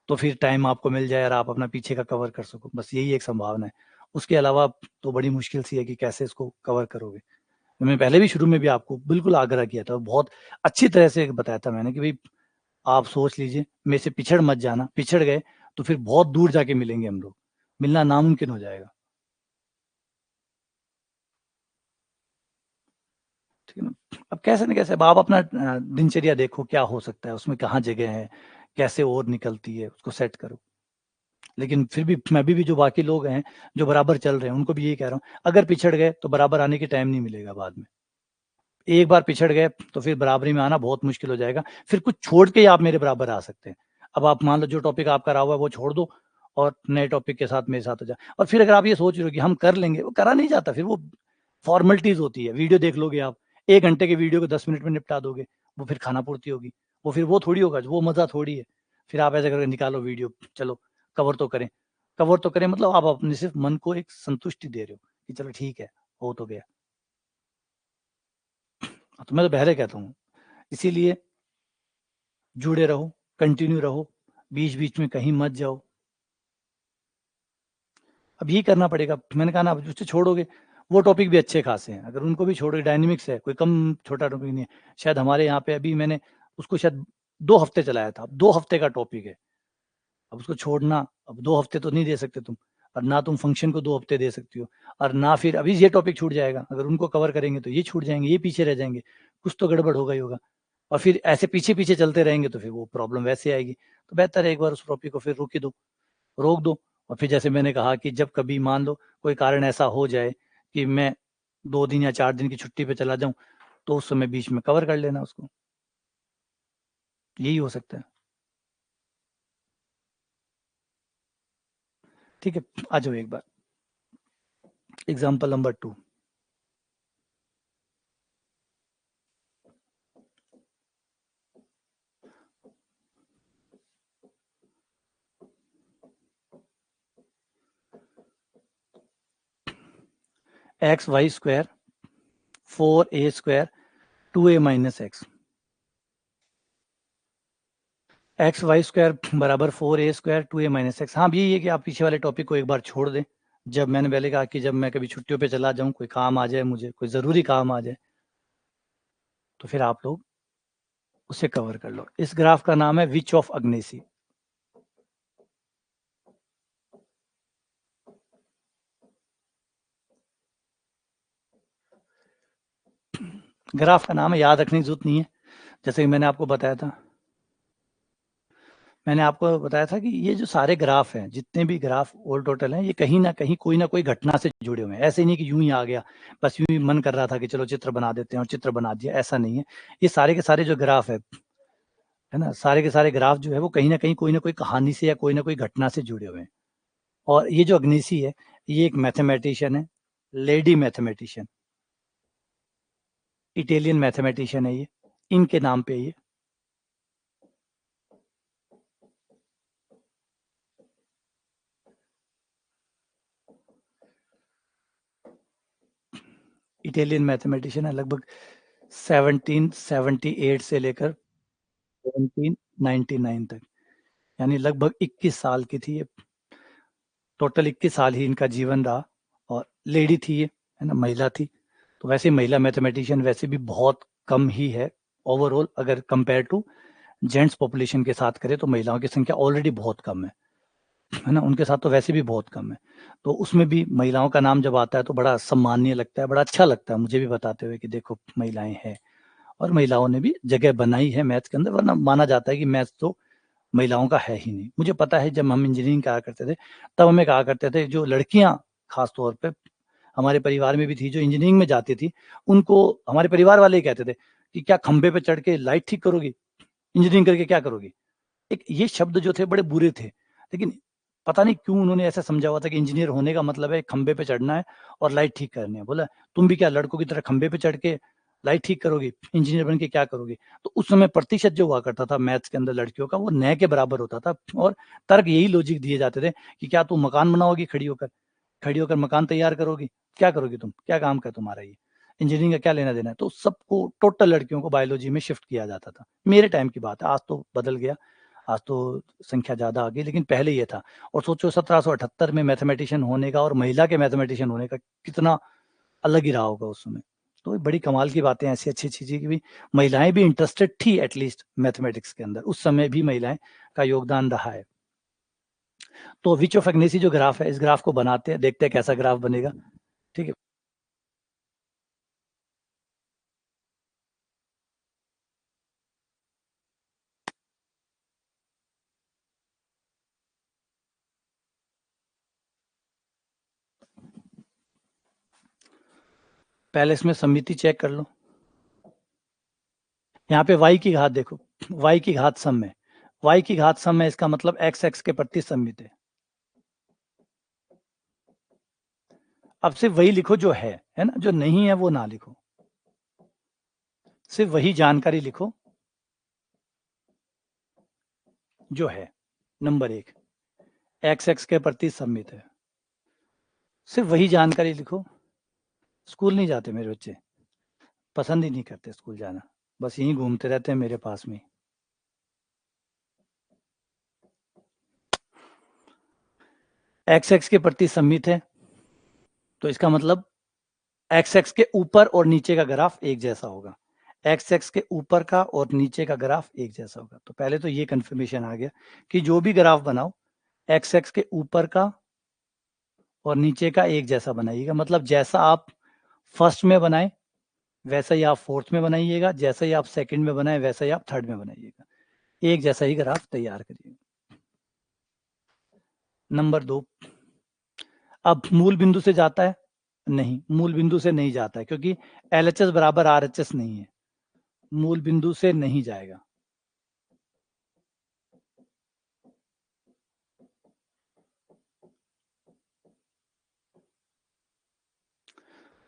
तो फिर टाइम आपको मिल जाए और आप अपना पीछे का कवर कर सको, बस यही एक संभावना है। उसके अलावा तो बड़ी मुश्किल सी है कि कैसे इसको कवर करोगे। मैं पहले भी शुरू में भी आपको बिल्कुल आग्रह किया था, बहुत अच्छी तरह से बताया था मैंने कि भाई आप सोच लीजिए मेरे से पिछड़ मत जाना, पिछड़ गए तो फिर बहुत दूर जाके मिलेंगे हम लोग, मिलना नामुमकिन हो जाएगा। ठीक है ना? अब कैसे न कैसे अब आप अपना दिनचर्या देखो क्या हो सकता है, उसमें कहाँ जगह है, कैसे और निकलती है, उसको सेट करो। लेकिन फिर भी मैं भी जो बाकी लोग हैं, जो बराबर चल रहे हैं, उनको भी यही कह रहा हूँ, अगर पिछड़ गए तो बराबर आने की टाइम नहीं मिलेगा बाद में। एक बार पिछड़ गए तो फिर बराबरी में आना बहुत मुश्किल हो जाएगा, फिर कुछ छोड़ के ही आप मेरे बराबर आ सकते हैं। अब आप मान लो जो टॉपिक आपका रहा हुआ है वो छोड़ दो और नए टॉपिक के साथ मेरे साथ हो जाए, और फिर अगर आप ये सोच रहे हो कि हम कर लेंगे, वो करा नहीं जाता, फिर वो फॉर्मेलिटीज़ होती है। वीडियो देख लोगे आप, 1 घंटे के वीडियो को 10 मिनट में निपटा दोगे, वो फिर खाना-पूर्ति होगी। वो फिर वो थोड़ी होगा, वो मज़ा थोड़ी है। फिर आप ऐसे करके निकालो वीडियो, चलो कवर तो करें। कवर तो करें मतलब आप अपने सिर्फ़ मन को एक संतुष्टि दे रहे हो कि चलो ठीक है, हो तो गया। तो मैं तो पहले कहता हूँ, इसीलिए जुड़े रहो, कंटिन्यू रहो, बीच-बीच में कहीं मत जाओ। अब यही करना पड़ेगा। मैंने कहा ना, अब उसे छोड़ोगे, वो टॉपिक भी अच्छे खासे हैं, अगर उनको भी छोड़ोगे, डायनामिक्स है, कोई कम छोटा टॉपिक नहीं है। शायद हमारे यहाँ पे अभी मैंने उसको शायद 2 हफ्ते चलाया था, 2 हफ्ते का टॉपिक है। अब उसको छोड़ना, अब 2 हफ्ते तो नहीं दे सकते तुम, और ना तुम फंक्शन को 2 हफ्ते दे सकती हो, और ना फिर अभी ये टॉपिक छूट जाएगा, अगर उनको कवर करेंगे तो ये छूट जाएँगे, ये पीछे रह जाएँगे, कुछ तो गड़बड़ होगा ही होगा। और फिर ऐसे पीछे-पीछे चलते रहेंगे तो फिर वो प्रॉब्लम वैसे आएगी। तो बेहतर है एक बार उस टॉपिक को फिर रोक ही दो, रोक दो, और फिर जैसे मैंने कहा कि जब कभी मान लो कोई कारण ऐसा हो जाए कि मैं 2 दिन या 4 दिन की छुट्टी पे चला जाऊँ, तो उस समय बीच में कवर कर लेना उसको। यही हो सकता है। ठीक है, आ जाओ एक बार। Example number 2। X Y square 4a square 2a minus x. X Y square बराबर 4a square 2a minus x. हाँ, अब यही है कि आप पीछे वाले टॉपिक को एक बार छोड़ दें। जब मैंने पहले कहा कि जब मैं कभी छुट्टियों पे चला जाऊँ, कोई काम आ जाए मुझे, कोई ज़रूरी काम आ जाए, तो फिर आप लोग उसे कवर कर लो। इस ग्राफ का नाम है विच ऑफ अग्नेसी। ग्राफ का नाम है, याद रखने की ज़रूरत नहीं है। जैसे कि मैंने आपको बताया था कि ये जो सारे ग्राफ हैं, जितने भी ग्राफ ऑल टोटल हैं, ये कहीं न कहीं कोई न कोई घटना से जुड़े हुए हैं। ऐसे नहीं कि यूँ ही आ गया, बस यूँ ही मन कर रहा था कि चलो चित्र बना देते हैं और चित्र बना दिया, ऐसा नहीं है। ये सारे के सारे जो ग्राफ है ना? सारे के सारे ग्राफ जो है वो कहीं न कहीं कोई न कोई कहानी से या कोई न कोई घटना से जुड़े हुए हैं। और ये जो अग्नेसी है, ये एक मैथमेटिशियन है, लेडी मैथमेटिशियन, इटालियन मैथमेटिशियन है ये, इनके नाम पे है ये। इटालियन मैथमेटिशियन है, लगभग 1778 से लेकर 1799 तक, यानी लगभग 21 साल की थी ये। टोटल 21 साल ही इनका जीवन रहा, और लेडी थी ये, है ना, महिला थी। तो वैसे महिला मैथमेटिशियन वैसे भी बहुत कम ही है ओवरऑल, अगर कंपेयर टू जेंट्स पॉपुलेशन के साथ करें तो महिलाओं की संख्या ऑलरेडी बहुत कम है ना? उनके साथ तो वैसे भी बहुत कम है। तो उसमें भी महिलाओं का नाम जब आता है तो बड़ा सम्मानीय लगता है, बड़ा अच्छा लगता है मुझे भी बताते हुए कि देखो महिलाएँ हैं, और महिलाओं ने भी जगह बनाई है मैथ्स के अंदर, वरना माना जाता है कि मैथ्स तो महिलाओं का है ही नहीं। मुझे पता है जब हम इंजीनियरिंग करा करते थे, तब हमें कहा करते थे, जो लड़कियाँ ख़ास तौर पे हमारे परिवार में भी थी जो इंजीनियरिंग में जाती थी, उनको हमारे परिवार वाले ही कहते थे कि क्या खंभे पे चढ़ के लाइट ठीक करोगी? इंजीनियरिंग करके क्या करोगी? एक ये शब्द जो थे बड़े बुरे थे, लेकिन पता नहीं क्यों उन्होंने ऐसा समझा हुआ था कि इंजीनियर होने का मतलब है खंभे पे चढ़ना है और लाइट ठीक करनी है। बोला तुम भी क्या लड़कों की तरह खंभे पे चढ़ के लाइट ठीक करोगी? इंजीनियर बन के क्या करोगी? तो उस समय प्रतिशत जो हुआ करता था मैथ्स के अंदर लड़कियों का, वो न के बराबर होता था, और तर्क यही लॉजिक दिए जाते थे कि क्या तुम मकान बनाओगी खड़ी होकर? खड़ी होकर मकान तैयार करोगी? क्या करोगी तुम? क्या काम का है तुम्हारा ये? इंजीनियरिंग का क्या लेना-देना है? तो सबको टोटल लड़कियों को बायोलॉजी में शिफ्ट किया जाता था। मेरे टाइम की बात है, आज तो बदल गया। आज तो संख्या ज़्यादा आ गई, लेकिन पहले ये था। और सोचो 1778 में मैथमेटिशियन होने का और महिला के मैथमेटिशियन होने का कितना अलग ही रहा होगा उस समय। तो बड़ी कमाल की बातें ऐसी अच्छी चीज़ें कि भी महिलाएं भी इंटरेस्टेड थी एटलीस्ट मैथमेटिक्स के अंदर, उस समय भी महिलाएं का योगदान रहा है। तो विच ऑफ एग्नेसी जो ग्राफ है, इस ग्राफ को बनाते हैं, देखते हैं कैसा ग्राफ बनेगा। ठीक है, पहले इसमें समिति चेक कर लो। यहाँ पे y की घात देखो, y की घात सम में, y की घात सम में, इसका मतलब x x के प्रति सम्मित है। अब सिर्फ वही लिखो जो है ना, जो नहीं है वो ना लिखो, सिर्फ वही जानकारी लिखो जो है। नंबर 1, x x के प्रति सम्मित है, सिर्फ वही जानकारी लिखो। स्कूल नहीं जाते मेरे बच्चे, पसंद ही नहीं करते स्कूल जाना, बस यहीं घूमते रहते हैं मेरे पास में। एक्स एक्स के प्रति सम्मित है, तो इसका मतलब एक्स एक्स के ऊपर और नीचे का ग्राफ एक जैसा होगा। एक्स एक्स के ऊपर का और नीचे का ग्राफ एक जैसा होगा। तो पहले तो ये कंफर्मेशन आ गया कि जो भी ग्राफ बनाओ एक्स एक्स के ऊपर का और नीचे का एक जैसा बनाइएगा। मतलब जैसा आप फर्स्ट में बनाए वैसा ही आप फोर्थ में बनाइएगा, जैसा ही आप सेकंड में बनाए वैसा ही आप थर्ड में बनाइएगा, एक जैसा ही ग्राफ तैयार करिएगा। नंबर 2, अब मूल बिंदु से जाता है? नहीं, मूल बिंदु से नहीं जाता है, क्योंकि LHS बराबर RHS नहीं है, मूल बिंदु से नहीं जाएगा।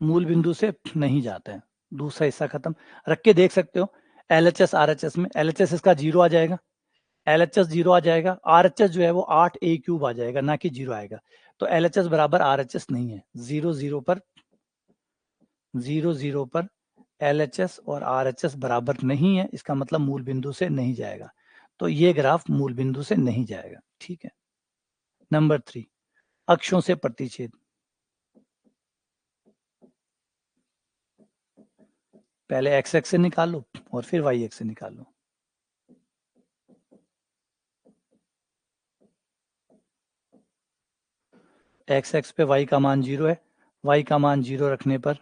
मूल बिंदु से नहीं जाता है। दूसरा हिस्सा खत्म, रख के देख सकते हो। LHS RHS में LHS इसका 0 आ जाएगा, LHS 0 आ जाएगा, RHS जो है वो 8a³ आ जाएगा, ना कि 0 आएगा। तो LHS बराबर RHS नहीं है। 0 0 पर 0 0 पर LHS और RHS बराबर नहीं है, इसका मतलब मूल बिंदु से नहीं जाएगा। तो ये ग्राफ मूल बिंदु से नहीं जाएगा। ठीक है। नंबर 3, अक्षों से प्रतिच्छेद। पहले एक्स एक्स से निकालो और फिर वाई एक्स से निकालो। एक्स एक्स पे वाई का मान 0 है, वाई का मान 0 रखने पर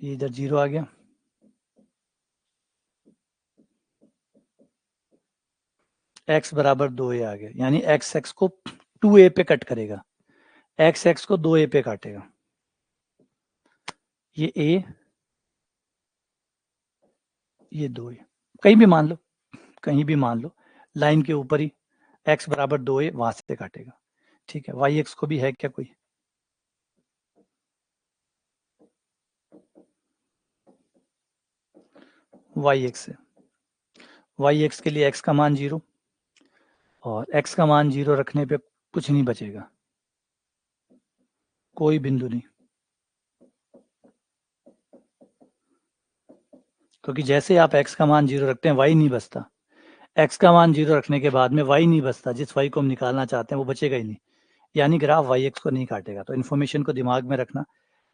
ये इधर 0 आ गया। x बराबर 2a आ गया, यानी एक्स एक्स को 2a पे कट करेगा, एक्स एक्स को 2a पे काटेगा। ये a, ये 2a, कहीं भी मान लो, कहीं भी मान लो, लाइन के ऊपर ही x बराबर 2a वहां से काटेगा। ठीक है। वाई एक्स को भी है क्या कोई? वाई एक्स से, वाई एक्स के लिए x का मान 0 और x का मान 0 रखने पे कुछ नहीं बचेगा, कोई बिंदु नहीं, क्योंकि जैसे आप x का मान 0 रखते हैं y नहीं बचता। x का मान 0 रखने के बाद में y नहीं बचता, जिस y को हम निकालना चाहते हैं वो बचेगा ही नहीं, यानी ग्राफ वाई एक्स को नहीं काटेगा। तो इन्फॉर्मेशन को दिमाग में रखना,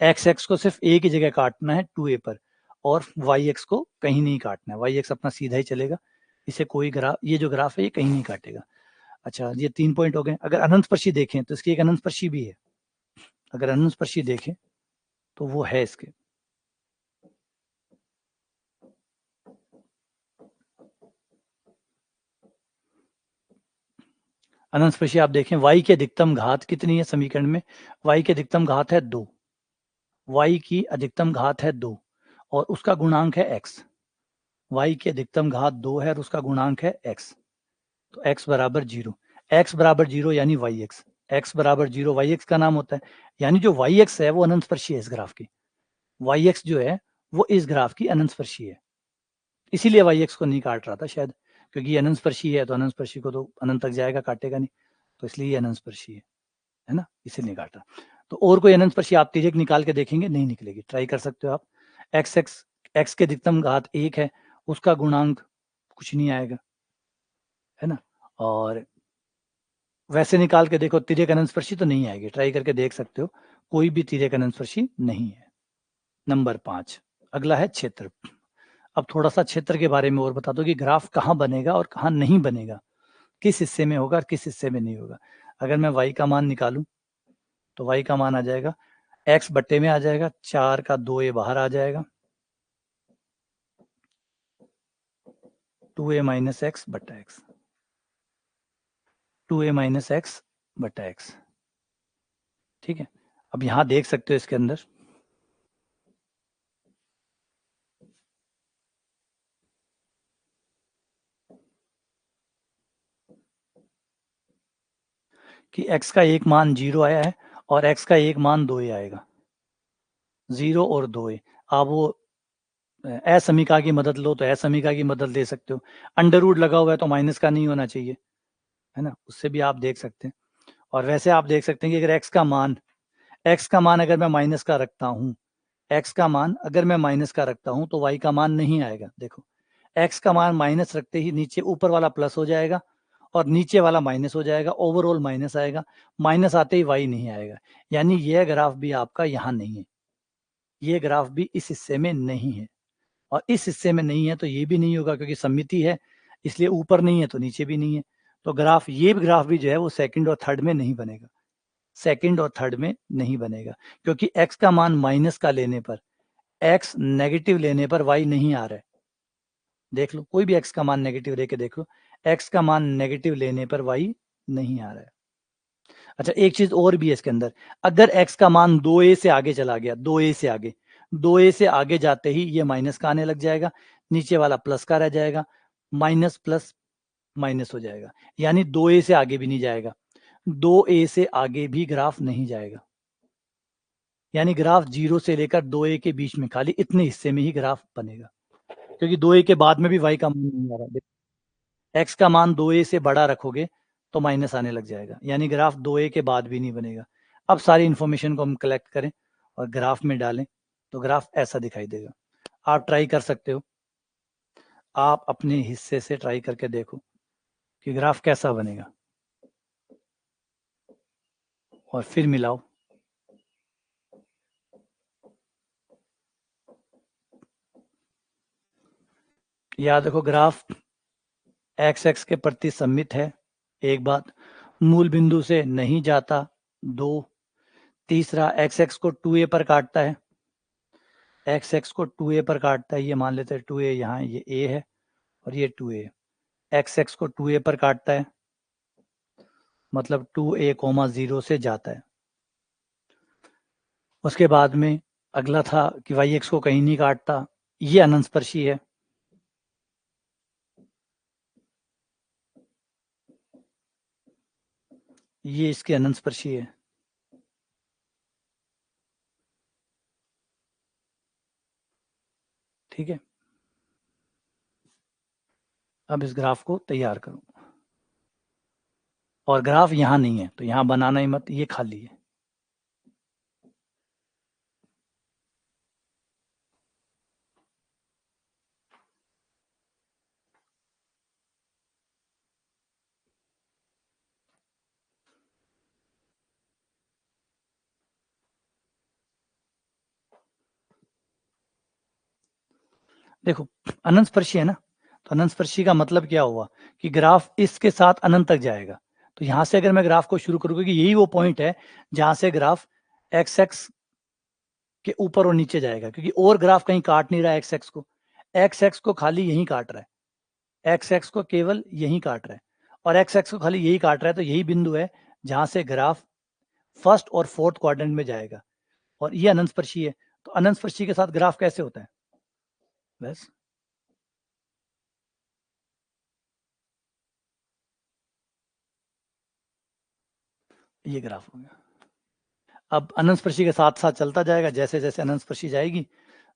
एक्स एक्स को सिर्फ ए की जगह काटना है 2a पर, और वाई एक्स को कहीं नहीं काटना है, वाई एक्स अपना सीधा ही चलेगा, इसे कोई ग्राफ, ये जो ग्राफ है ये कहीं नहीं काटेगा। अच्छा, ये 3 पॉइंट हो गए। अगर अनंत स्पर्शी देखें तो इसकी एक अनंत स्पर्शी भी है, अगर अनंत स्पर्शी देखें तो वो है इसके, अनंत स्पर्शी आप देखें, y की अधिकतम घात कितनी है समीकरण में? y की अधिकतम घात है 2, y की अधिकतम घात है 2 और उसका गुणांक है x। y की अधिकतम घात 2 है और उसका गुणांक है x। तो x बराबर 0, x बराबर 0 यानी वाई एक्स, x बराबर 0 वाई एक्स का नाम होता है, यानी जो वाई एक्स है वो अनंत स्पर्शी है इस ग्राफ की, वाई एक्स जो है वो इस ग्राफ की अनंत स्पर्शी है। इसीलिए वाई एक्स को नहीं काट रहा था शायद, क्योंकि ये अनंत स्पर्शी है, तो अनंत स्पर्शी को तो अनंत तक जाएगा, काटेगा नहीं, तो इसलिए ये अनंत स्पर्शी है ना, इसीलिए नहीं काटा। तो और कोई अनंत स्पर्शी आप तिर्यक निकाल के देखेंगे, नहीं निकलेगी। ट्राई कर सकते हो आप। x के अधिकतम घात 1 है, उसका गुणांक कुछ नहीं आएगा, है ना। और वैसे निकाल के देखो, तिर्यक अनंत स्पर्शी तो नहीं आएगी। ट्राई करके देख सकते हो, कोई भी तिर्यक अनंत स्पर्शी नहीं है। नंबर 5 अगला है क्षेत्र। अब थोड़ा सा क्षेत्र के बारे में और बता दो कि ग्राफ कहाँ बनेगा और कहाँ नहीं बनेगा, किस हिस्से में होगा और किस हिस्से में नहीं होगा। अगर मैं y का मान निकालूं तो y का मान आ जाएगा x बट्टे में आ जाएगा, 4 का 2a बाहर आ जाएगा, 2a माइनस एक्स बट्टा एक्स, 2a माइनस एक्स बट्टा एक्स। ठीक है, अब यहां देख सकते हो इसके अंदर कि x का एक मान 0 आया है और x का एक मान 2a आएगा, 0 और 2a। आप वो असमीका की मदद लो तो असमीका की मदद ले सकते हो। अंडर रूट लगा हुआ है तो माइनस का नहीं होना चाहिए, है ना, उससे भी आप देख सकते हैं। और वैसे आप देख सकते हैं कि अगर x का मान अगर मैं माइनस का रखता हूँ, x का मान अगर मैं माइनस का रखता हूँ तो y का मान नहीं आएगा। देखो, x का मान माइनस रखते ही नीचे ऊपर वाला प्लस हो जाएगा और नीचे वाला माइनस हो जाएगा, ओवरऑल माइनस आएगा। माइनस आते ही y नहीं आएगा, यानी यह ग्राफ भी आपका यहाँ नहीं है, ये ग्राफ भी इस हिस्से में नहीं है, और इस हिस्से में नहीं है तो ये भी नहीं होगा, क्योंकि सममिति है, इसलिए ऊपर नहीं है तो नीचे भी नहीं है। तो ग्राफ, ये ग्राफ भी जो है वो सेकंड और थर्ड में नहीं बनेगा, सेकंड और थर्ड में नहीं बनेगा, क्योंकि x का मान माइनस का लेने पर, x नेगेटिव लेने पर y नहीं आ रहा है। देख लो, कोई भी x का मान नेगेटिव लेके देख लो, x का मान नेगेटिव लेने पर y नहीं आ रहा है। अच्छा, एक चीज और भी है इसके अंदर, अगर x का मान 2a से आगे चला गया, 2a से आगे, 2a से आगे जाते ही ये माइनस का आने लग जाएगा, नीचे वाला प्लस का रह जाएगा, माइनस प्लस माइनस हो जाएगा, यानी 2a से आगे भी नहीं जाएगा, 2a से आगे भी ग्राफ नहीं जाएगा, यानी ग्राफ 0 से लेकर 2a के बीच में खाली इतने हिस्से में ही ग्राफ बनेगा, क्योंकि 2a के बाद में भी y का मान नहीं आ रहा। x का मान 2a से बड़ा रखोगे तो माइनस आने लग जाएगा, यानी ग्राफ 2a के बाद भी नहीं बनेगा। अब सारी इंफॉर्मेशन को हम कलेक्ट करें और ग्राफ में डालें तो ग्राफ ऐसा दिखाई देगा। आप ट्राई कर सकते हो, आप अपने हिस्से से ट्राई करके देखो कि ग्राफ कैसा बनेगा और फिर मिलाओ। याद रखो, ग्राफ x के प्रति सममित है, एक बात, मूल बिंदु से नहीं जाता, 2, तीसरा x को 2a पर काटता है, x को 2a पर काटता है, ये मान लेते हैं 2a, यहाँ ये a है और ये 2a, x को 2a पर काटता है, मतलब 2a, 0 से जाता है। उसके बाद में अगला था कि y को कहीं नहीं काटता, ये अनंत स्पर्शी है। ये इसके अनंत स्पर्शी है। ठीक है, अब इस ग्राफ को तैयार करो, और ग्राफ यहाँ नहीं है तो यहाँ बनाना ही मत, ये खाली है। देखो, अनंत स्पर्शी है ना, तो अनंत स्पर्शी का मतलब क्या हुआ कि ग्राफ इसके साथ अनंत तक जाएगा। तो यहां से अगर मैं ग्राफ को शुरू करूँ, क्योंकि यही वो पॉइंट है जहां से ग्राफ एक्स एक्स के ऊपर और नीचे जाएगा, क्योंकि और ग्राफ कहीं काट नहीं रहा है एक्स एक्स को खाली यही काट रहा है, एक्स एक्स को केवल यही काट रहा है, और एक्स एक्स को खाली यही काट रहा है। तो यही बिंदु है जहां से ग्राफ फर्स्ट और फोर्थ क्वाड्रेंट में जाएगा, और ये अनंत स्पर्शी है। तो अनंत स्पर्शी के साथ ग्राफ कैसे होता है, बस ये ग्राफ हो गया। अब अनंत स्पर्शी के साथ साथ चलता जाएगा, जैसे जैसे अनंत स्पर्शी जाएगी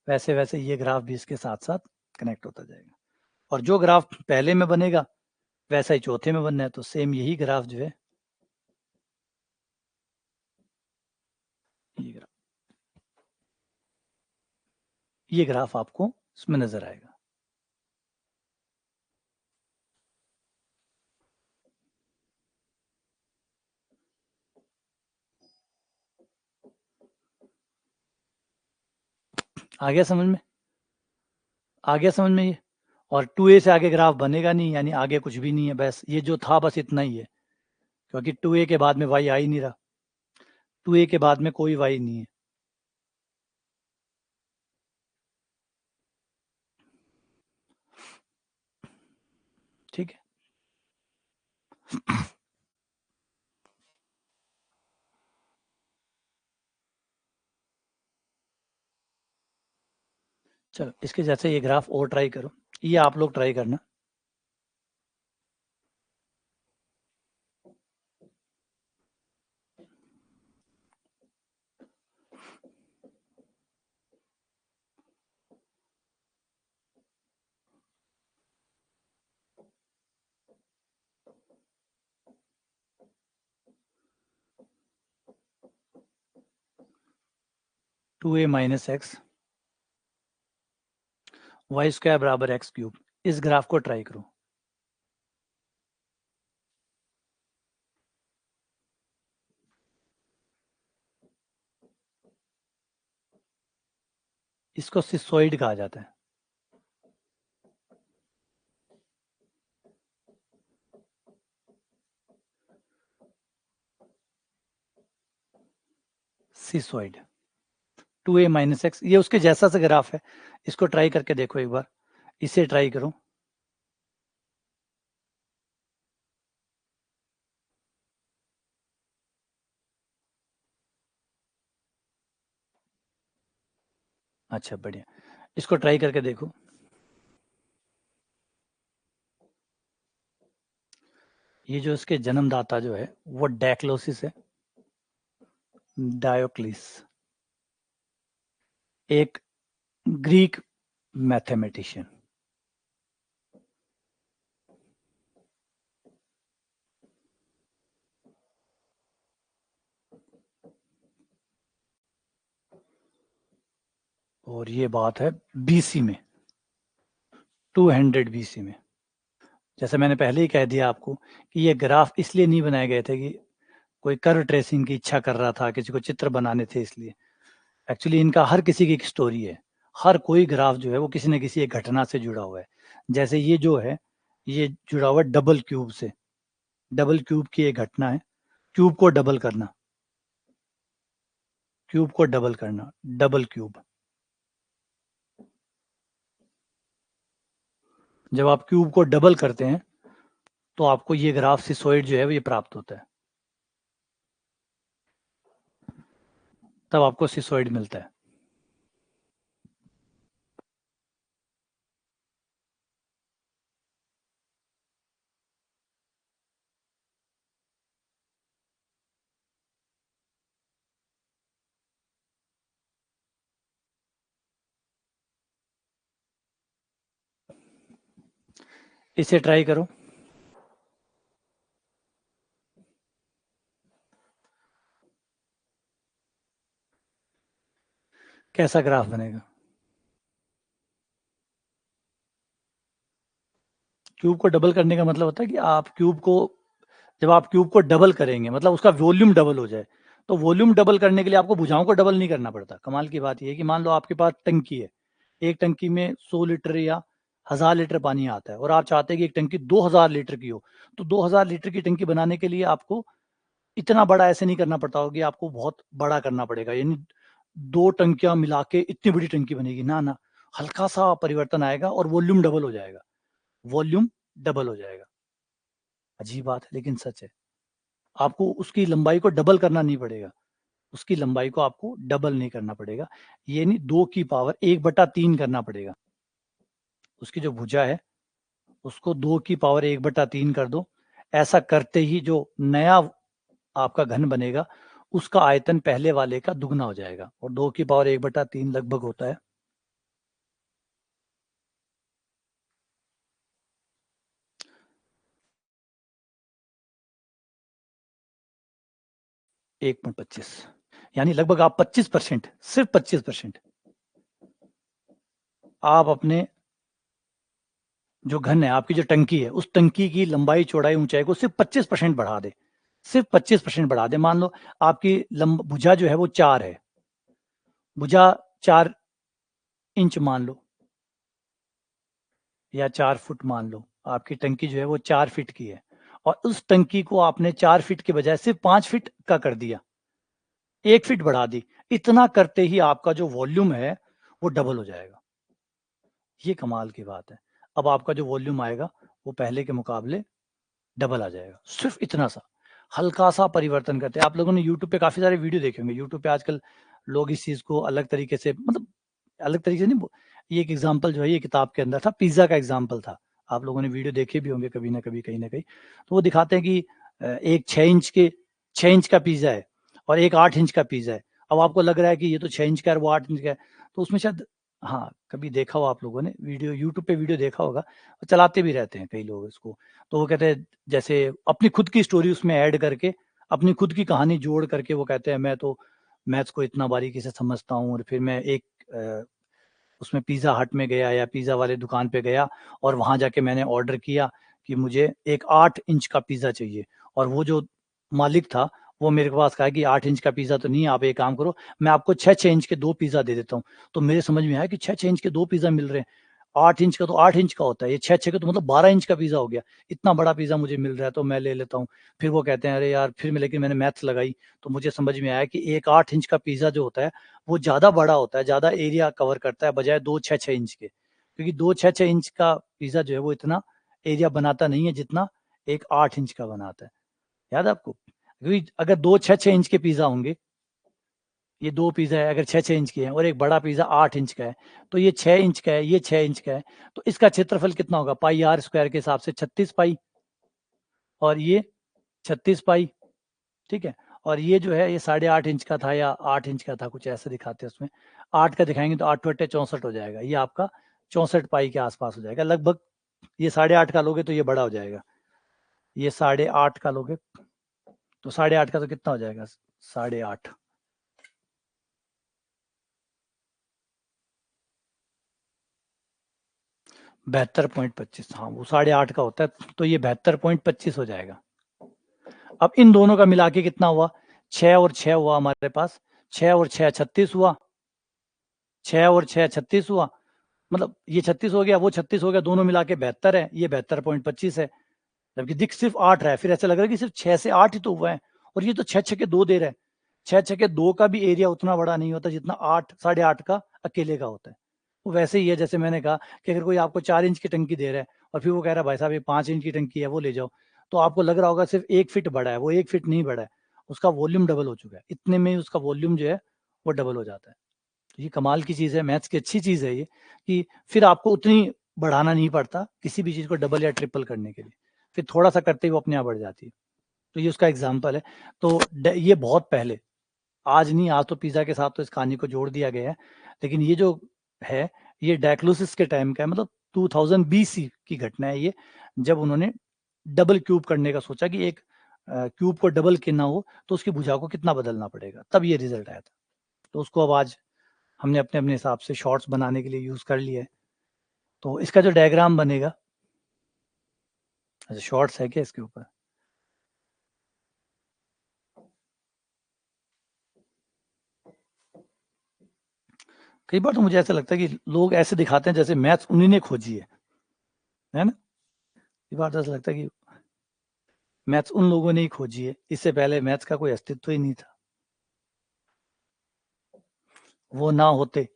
वैसे वैसे ये ग्राफ भी इसके साथ साथ कनेक्ट होता जाएगा, और जो ग्राफ पहले में बनेगा वैसा ही चौथे में बनना है। तो सेम यही ग्राफ जो है ये ग्राफ आपको इसमें नजर आएगा। आ गया समझ में? आ गया समझ में ये? और 2a से आगे ग्राफ बनेगा नहीं, यानी आगे कुछ भी नहीं है, बस ये जो था बस इतना ही है, क्योंकि 2a के बाद में y आ ही नहीं रहा। 2a के बाद में कोई y नहीं है। ठीक है, चलो इसके जैसे ये ग्राफ और ट्राई करो, ये आप लोग ट्राई करना। Two A minus X Y square बराबर एक्स क्यूब, इस ग्राफ को ट्राई करो। इसको सिसोइड कहा जाता है। सिसोइड 2a माइनस एक्स, ये उसके जैसा सा ग्राफ है। इसको ट्राई करके देखो एक बार, इसे ट्राई करो। अच्छा बढ़िया, इसको ट्राई करके देखो। ये जो इसके जन्मदाता जो है वो डायक्लोसिस है, डायोक्लिस, एक ग्रीक मैथमेटिशियन। और ये बात है बीसी में, 200 बीसी में। जैसे मैंने पहले ही कह दिया आपको कि ये ग्राफ इसलिए नहीं बनाए गए थे कि कोई कर्व ट्रेसिंग की इच्छा कर रहा था, किसी को चित्र बनाने थे इसलिए। एक्चुअली इनका हर किसी की एक स्टोरी है। हर कोई ग्राफ जो है वो किसी न किसी एक घटना से जुड़ा हुआ है। जैसे ये जो है, ये जुड़ा हुआ है डबल क्यूब से। डबल क्यूब की एक घटना है, क्यूब को डबल करना, क्यूब को डबल करना, डबल क्यूब। जब आप क्यूब को डबल करते हैं तो आपको ये ग्राफ सिसोइड जो है वो ये प्राप्त होता है, तब आपको सिसोइड मिलता है। इसे ट्राई करो। कैसा ग्राफ बनेगा? क्यूब को डबल करने का मतलब होता है कि आप क्यूब को, जब आप क्यूब को डबल करेंगे मतलब उसका वॉल्यूम डबल हो जाए। तो वॉल्यूम डबल करने के लिए आपको भुजाओं को डबल नहीं करना पड़ता। कमाल की बात यह है कि मान लो आपके पास टंकी है, एक टंकी में 100 लीटर या 1000 लीटर पानी आता है, और आप चाहते हैं कि एक टंकी 2000 लीटर की हो। तो 2000 लीटर की टंकी बनाने के लिए आपको इतना बड़ा ऐसे नहीं करना पड़ता होगा, आपको बहुत बड़ा करना पड़ेगा, यानी दो टंकियां मिला के इतनी बड़ी टंकी बनेगी ना ना। हल्का सा परिवर्तन आएगा और वॉल्यूम डबल हो जाएगा, वॉल्यूम डबल हो जाएगा। अजीब बात है लेकिन सच है। आपको उसकी लंबाई को डबल करना नहीं पड़ेगा, उसकी लंबाई को आपको डबल नहीं करना पड़ेगा, ये नहीं 2 की पावर 1/3 करना पड़ेगा। उसकी जो भुजा है उसको 2 की पावर 1/3 कर दो। ऐसा करते ही जो नया आपका घन बनेगा उसका आयतन पहले वाले का दुगना हो जाएगा, और 2 की पावर 1/3 लगभग होता है 1.25, यानी लगभग आप 25%, सिर्फ 25%। आप अपने जो घन है, आपकी जो टंकी है, उस टंकी की लंबाई चौड़ाई ऊंचाई को सिर्फ 25% बढ़ा दे, सिर्फ 25% बढ़ा दे। मान लो आपकी भुजा जो है वो 4 है, भुजा 4 इंच मान लो, या 4 फुट मान लो। आपकी टंकी जो है वो 4 फीट की है, और उस टंकी को आपने 4 फीट के बजाय सिर्फ 5 फीट का कर दिया, 1 फीट बढ़ा दी। इतना करते ही आपका जो वॉल्यूम है वो डबल हो जाएगा। ये कमाल की बात है। अब आपका जो वॉल्यूम आएगा वो पहले के मुकाबले डबल आ जाएगा। सिर्फ इतना सा हल्का सा परिवर्तन करते हैं। आप लोगों ने यूट्यूब पे काफी सारे वीडियो देखे होंगे। यूट्यूब पे आजकल लोग इस चीज को अलग तरीके से, मतलब अलग तरीके से नहीं, ये एक एग्जाम्पल जो है ये किताब के अंदर था, पिज्जा का एग्जाम्पल था। आप लोगों ने वीडियो देखे भी होंगे कभी ना कभी, कहीं ना कहीं। तो वो दिखाते हैं कि एक 6 इंच का पिज्जा है और एक 8 इंच का पिज्जा है। अब आपको लग रहा है कि ये तो 6 इंच का है, वो 8 इंच का है, तो उसमें शायद, हाँ कभी देखा हो आप लोगों ने वीडियो, यूट्यूब पे वीडियो देखा होगा, चलाते भी रहते हैं कई लोग इसको। तो वो कहते हैं जैसे अपनी खुद की स्टोरी उसमें ऐड करके, अपनी खुद की कहानी जोड़ करके वो कहते हैं मैं तो मैथ्स को इतना बारीकी से समझता हूँ, और फिर मैं एक उसमें पिज़्ज़ा हट में गया या पिज़्ज़ा वाले दुकान पे गया, और वहाँ जाके मैंने ऑर्डर किया कि मुझे एक 8 इंच का पिज़्ज़ा चाहिए। और वो जो मालिक था वो मेरे पास कहा कि 8 इंच का पिज़्ज़ा तो नहीं है, आप एक काम करो, मैं आपको 6-6 इंच के 2 पिज़्ज़ा दे देता हूँ। तो मेरे समझ में आया कि 6-6 इंच के 2 पिज़्ज़ा मिल रहे हैं। 8 इंच का तो 8 इंच का होता है, ये 6-6 का तो मतलब 12 इंच का पिज़्ज़ा हो गया। इतना बड़ा पिज़्ज़ा मुझे मिल रहा है तो मैं ले लेता हूँ। फिर वो कहते हैं अरे यार, फिर मैं, लेकिन मैंने मैथ्स लगाई तो मुझे समझ में आया कि एक 8 इंच का पिज़्ज़ा जो होता है वो ज़्यादा बड़ा होता है, ज़्यादा एरिया कवर करता है बजाय 2 6-6 इंच के। क्योंकि 2 6-6 इंच का पिज़्ज़ा जो है वो इतना एरिया बनाता नहीं है जितना एक 8 इंच का बनाता है। याद है आपको? क्योंकि अगर 2 6-6 इंच के पिज़्ज़ा होंगे, ये 2 पिज़्ज़ा है अगर 6-6 इंच के हैं, और एक बड़ा पिज़्ज़ा 8 इंच का है, तो ये 6 इंच का है, ये 6 इंच का है, तो इसका क्षेत्रफल कितना होगा? पाई आर स्क्वायर के हिसाब से 36 पाई, और ये 36 पाई, ठीक है? और ये जो है ये 8.5 इंच का था या 8 इंच का था, कुछ ऐसे दिखाते हैं उसमें। 8 का दिखाएँगे तो 8 अट्टे 64 हो जाएगा। ये आपका 64 पाई के आसपास हो जाएगा लगभग। ये 8.5 का लोगे तो ये बड़ा हो जाएगा। ये 8.5 का लोगे तो 8.5 का तो कितना हो जाएगा? 8.5 72.25, हाँ वो 8.5 का होता है, तो ये 72.25 हो जाएगा। अब इन दोनों का मिला के कितना हुआ? 6 और 6 हुआ हमारे पास, 6 और 6 36 हुआ, 6 और 6 36 हुआ, मतलब ये 36 हो गया, वो 36 हो गया, दोनों मिला के 72 है, ये 72.25 है। जबकि दिख सिर्फ 8 रहा है, फिर ऐसा लग रहा है कि सिर्फ 6 से 8 ही तो हुआ है, और ये तो 6 के 2 दे रहा है। 6 के 2 का भी एरिया उतना बड़ा नहीं होता जितना 8 8.5 का अकेले का होता है। वो वैसे ही है जैसे मैंने कहा कि अगर कोई आपको 4 इंच की टंकी दे रहा है और फिर वो कह रहा है भाई साहब ये 5 इंच की टंकी है वो ले जाओ, तो आपको लग रहा होगा सिर्फ 1 फीट बड़ा है, वो 1 फीट नहीं बड़ा है, उसका वॉल्यूम डबल हो चुका है। इतने में ही उसका वॉल्यूम जो है वो डबल हो जाता है। तो ये कमाल की चीज़ है, मैथ्स की अच्छी चीज़ है ये, कि फिर आपको उतनी बढ़ाना नहीं पड़ता किसी भी चीज़ को डबल या ट्रिपल करने के लिए, फिर थोड़ा-सा करते ही वो अपने आप बढ़ जाती है। तो ये उसका एग्ज़ाम्पल है। तो ड ये बहुत पहले, आज नहीं, आज तो पिज़्ज़ा के साथ तो इस कहानी को जोड़ दिया गया है। लेकिन ये जो है, ये डायक्लुसिस के टाइम का है, मतलब 2000 बीसी की घटना है ये, जब उन्होंने डबल क्यूब करने का सोचा कि एक क्यूब को डबल करना हो तो उसकी भुजा को कितना बदलना पड़ेगा, तब ये रिज़ल्ट आया था। तो उसको अब आज हमने अपने-अपने हिसाब से शॉर्ट्स बनाने के लिए यूज़ कर लिया है। तो इसका जो डायग्राम बनेगा, अच्छा शॉर्ट्स है क्या इसके ऊपर? कई बार तो मुझे ऐसा लगता है कि लोग ऐसे दिखाते हैं जैसे मैथ्स उन्हीं ने खोजी है ना? कई बार तो ऐसा लगता है कि मैथ्स उन लोगों ने ही खोजी है, इससे पहले मैथ्स का कोई अस्तित्व ही नहीं था। वो ना होते।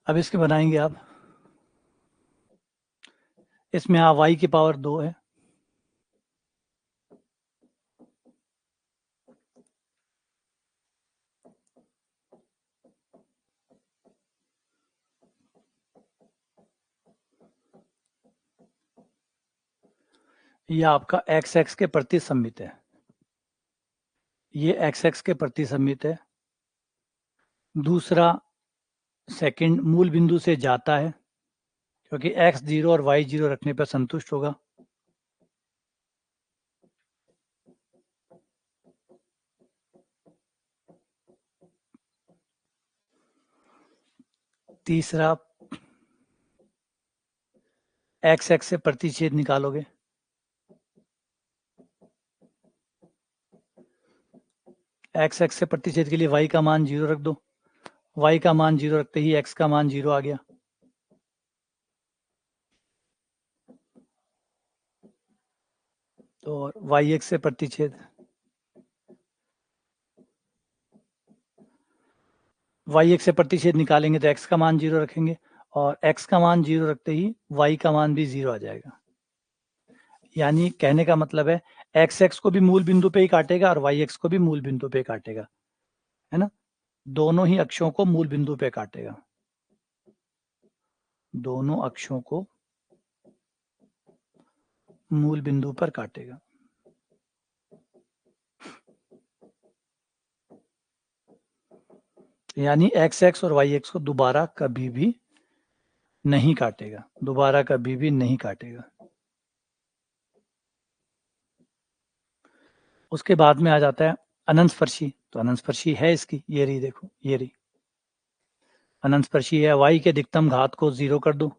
अब इसके बनाएंगे आप, इसमें y की पावर 2 है, ये आपका एक्स एक्स के प्रति सममित है, ये एक्स एक्स के प्रति सममित है। दूसरा, सेकंड मूल बिंदु से जाता है, क्योंकि x 0 और y 0 रखने पर संतुष्ट होगा। तीसरा, एक्स एक्स से प्रतिच्छेद निकालोगे, एक्स एक्स से प्रतिच्छेद के लिए y का मान 0 रख दो, y का मान 0 रखते ही x का मान 0 आ गया। तो y x से प्रतिच्छेद, y x से प्रतिच्छेद निकालेंगे तो x का मान 0 रखेंगे, और x का मान 0 रखते ही y का मान भी 0 आ जाएगा। यानी कहने का मतलब है एक्स एक्स को भी मूल बिंदु पे ही काटेगा और वाई एक्स को भी मूल बिंदु पे काटेगा, है ना। दोनों ही अक्षों को मूल बिंदु पे काटेगा, दोनों अक्षों को मूल बिंदु पर काटेगा। यानी एक्स एक्स और वाई एक्स को दोबारा कभी भी नहीं काटेगा, दोबारा कभी भी नहीं काटेगा। उसके बाद में आ जाता है अनंत स्पर्शी। तो अनंत स्पर्शी है इसकी, ये रही, देखो ये रही अनंत स्पर्शी है। y के अधिकतम घात को 0 कर दो,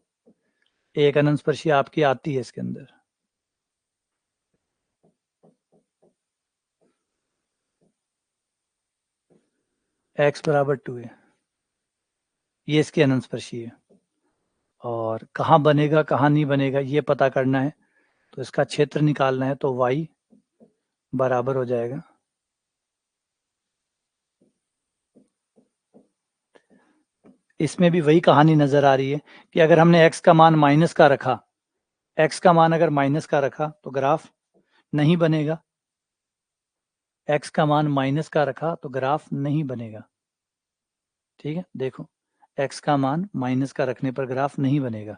एक अनंत स्पर्शी आपकी आती है इसके अंदर। x बराबर 2 है, ये इसकी अनंत स्पर्शी है। और कहाँ बनेगा कहाँ नहीं बनेगा ये पता करना है, तो इसका क्षेत्र निकालना है। तो y बराबर हो जाएगा, इसमें भी वही कहानी नजर आ रही है कि अगर हमने x का मान माइनस का रखा, x का मान अगर माइनस का रखा तो ग्राफ नहीं बनेगा, x का मान माइनस का रखा तो ग्राफ नहीं बनेगा। ठीक है, देखो x का मान माइनस का रखने पर ग्राफ नहीं बनेगा,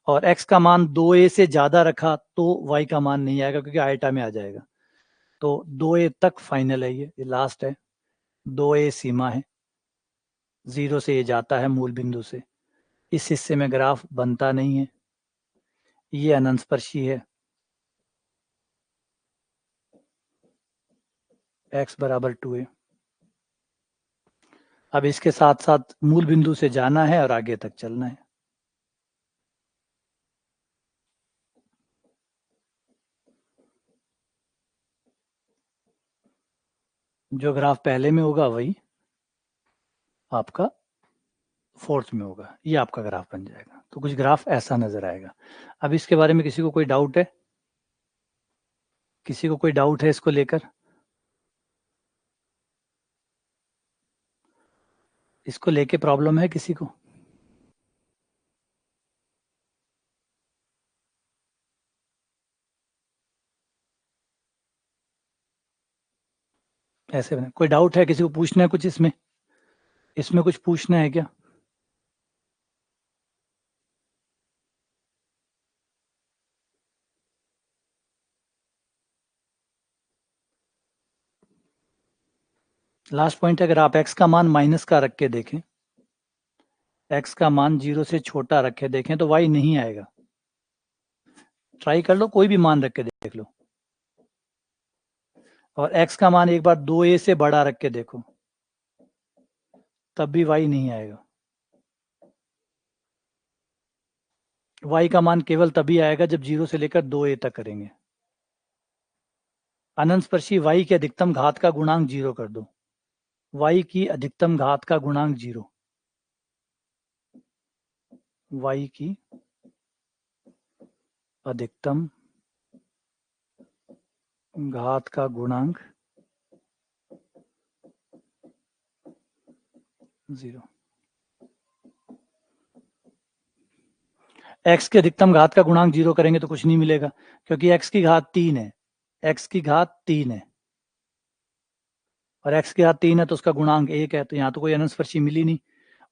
और x का मान 2a से ज्यादा रखा तो y का मान नहीं आएगा क्योंकि आयटा में आ जाएगा। तो 2a तक फाइनल है, ये लास्ट है, 2a सीमा है, 0 से ये जाता है मूल बिंदु से, इस हिस्से में ग्राफ बनता नहीं है, ये अनंत स्पर्शी है। x बराबर 2a। अब इसके साथ साथ मूल बिंदु से जाना है और आगे तक चलना है। जो ग्राफ पहले में होगा वही आपका फोर्थ में होगा, ये आपका ग्राफ बन जाएगा। तो कुछ ग्राफ ऐसा नजर आएगा। अब इसके बारे में किसी को कोई डाउट है? किसी को कोई डाउट है इसको लेकर? इसको लेके प्रॉब्लम है किसी को? ऐसे बने, कोई डाउट है किसी को पूछना है कुछ इसमें? इसमें कुछ पूछना है क्या? लास्ट पॉइंट, अगर आप x का मान माइनस का रख के देखें, x का मान 0 से छोटा रखे देखें तो y नहीं आएगा। ट्राई कर लो, कोई भी मान रख के देख लो, और x का मान एक बार 2a से बड़ा रख के देखो, तब भी y नहीं आएगा। y का मान केवल तभी आएगा जब 0 से लेकर 2a तक करेंगे। अनंत स्पर्शी y के अधिकतम घात का गुणांक 0 कर दो, y की अधिकतम घात का गुणांक 0, y की अधिकतम घात का गुणांक 0। x के अधिकतम घात का गुणांक 0 करेंगे तो कुछ नहीं मिलेगा, क्योंकि x की घात 3 है, x की घात 3 है, और x की घात 3 है तो उसका गुणांक 1 है, तो यहाँ तो कोई अनंत स्पर्शी मिली नहीं।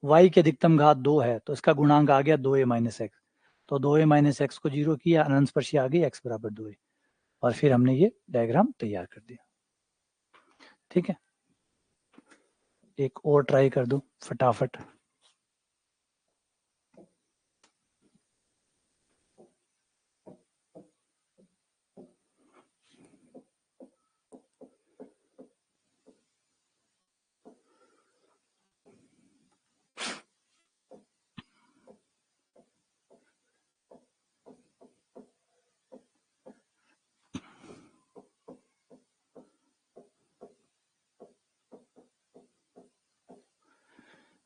y की अधिकतम घात 2 है तो इसका गुणांक आ गया 2a माइनस एक्स, तो 2a माइनस एक्स को 0 किया, अनंत स्पर्शी आ गई x बराबर 2a, और फिर हमने ये डायग्राम तैयार कर दिया। ठीक है, एक और ट्राई कर दो फटाफट।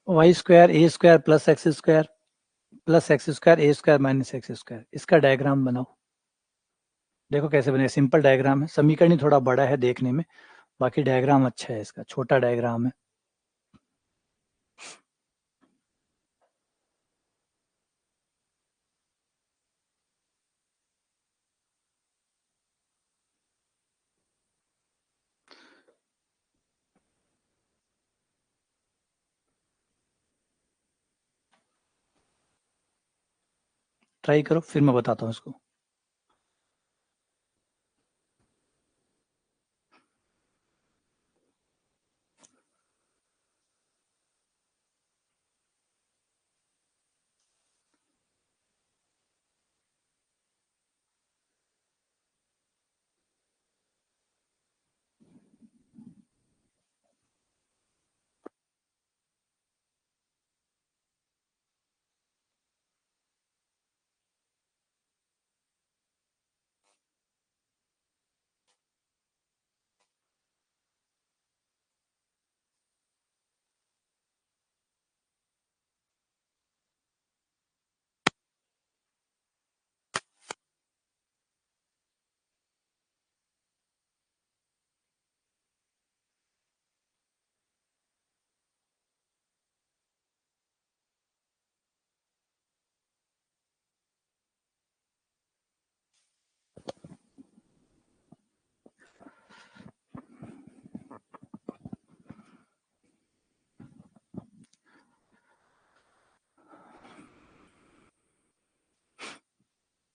वाई स्क्वायर ए स्क्वायर प्लस एक्स स्क्वायर ए स्क्वायर माइनस एक्स स्क्वायर, इसका डायग्राम बनाओ। देखो कैसे बने, सिंपल डायग्राम है, समीकरण ही थोड़ा बड़ा है देखने में, बाकी डायग्राम अच्छा है, इसका छोटा डायग्राम है। ट्राई करो, फिर मैं बताता हूँ इसको।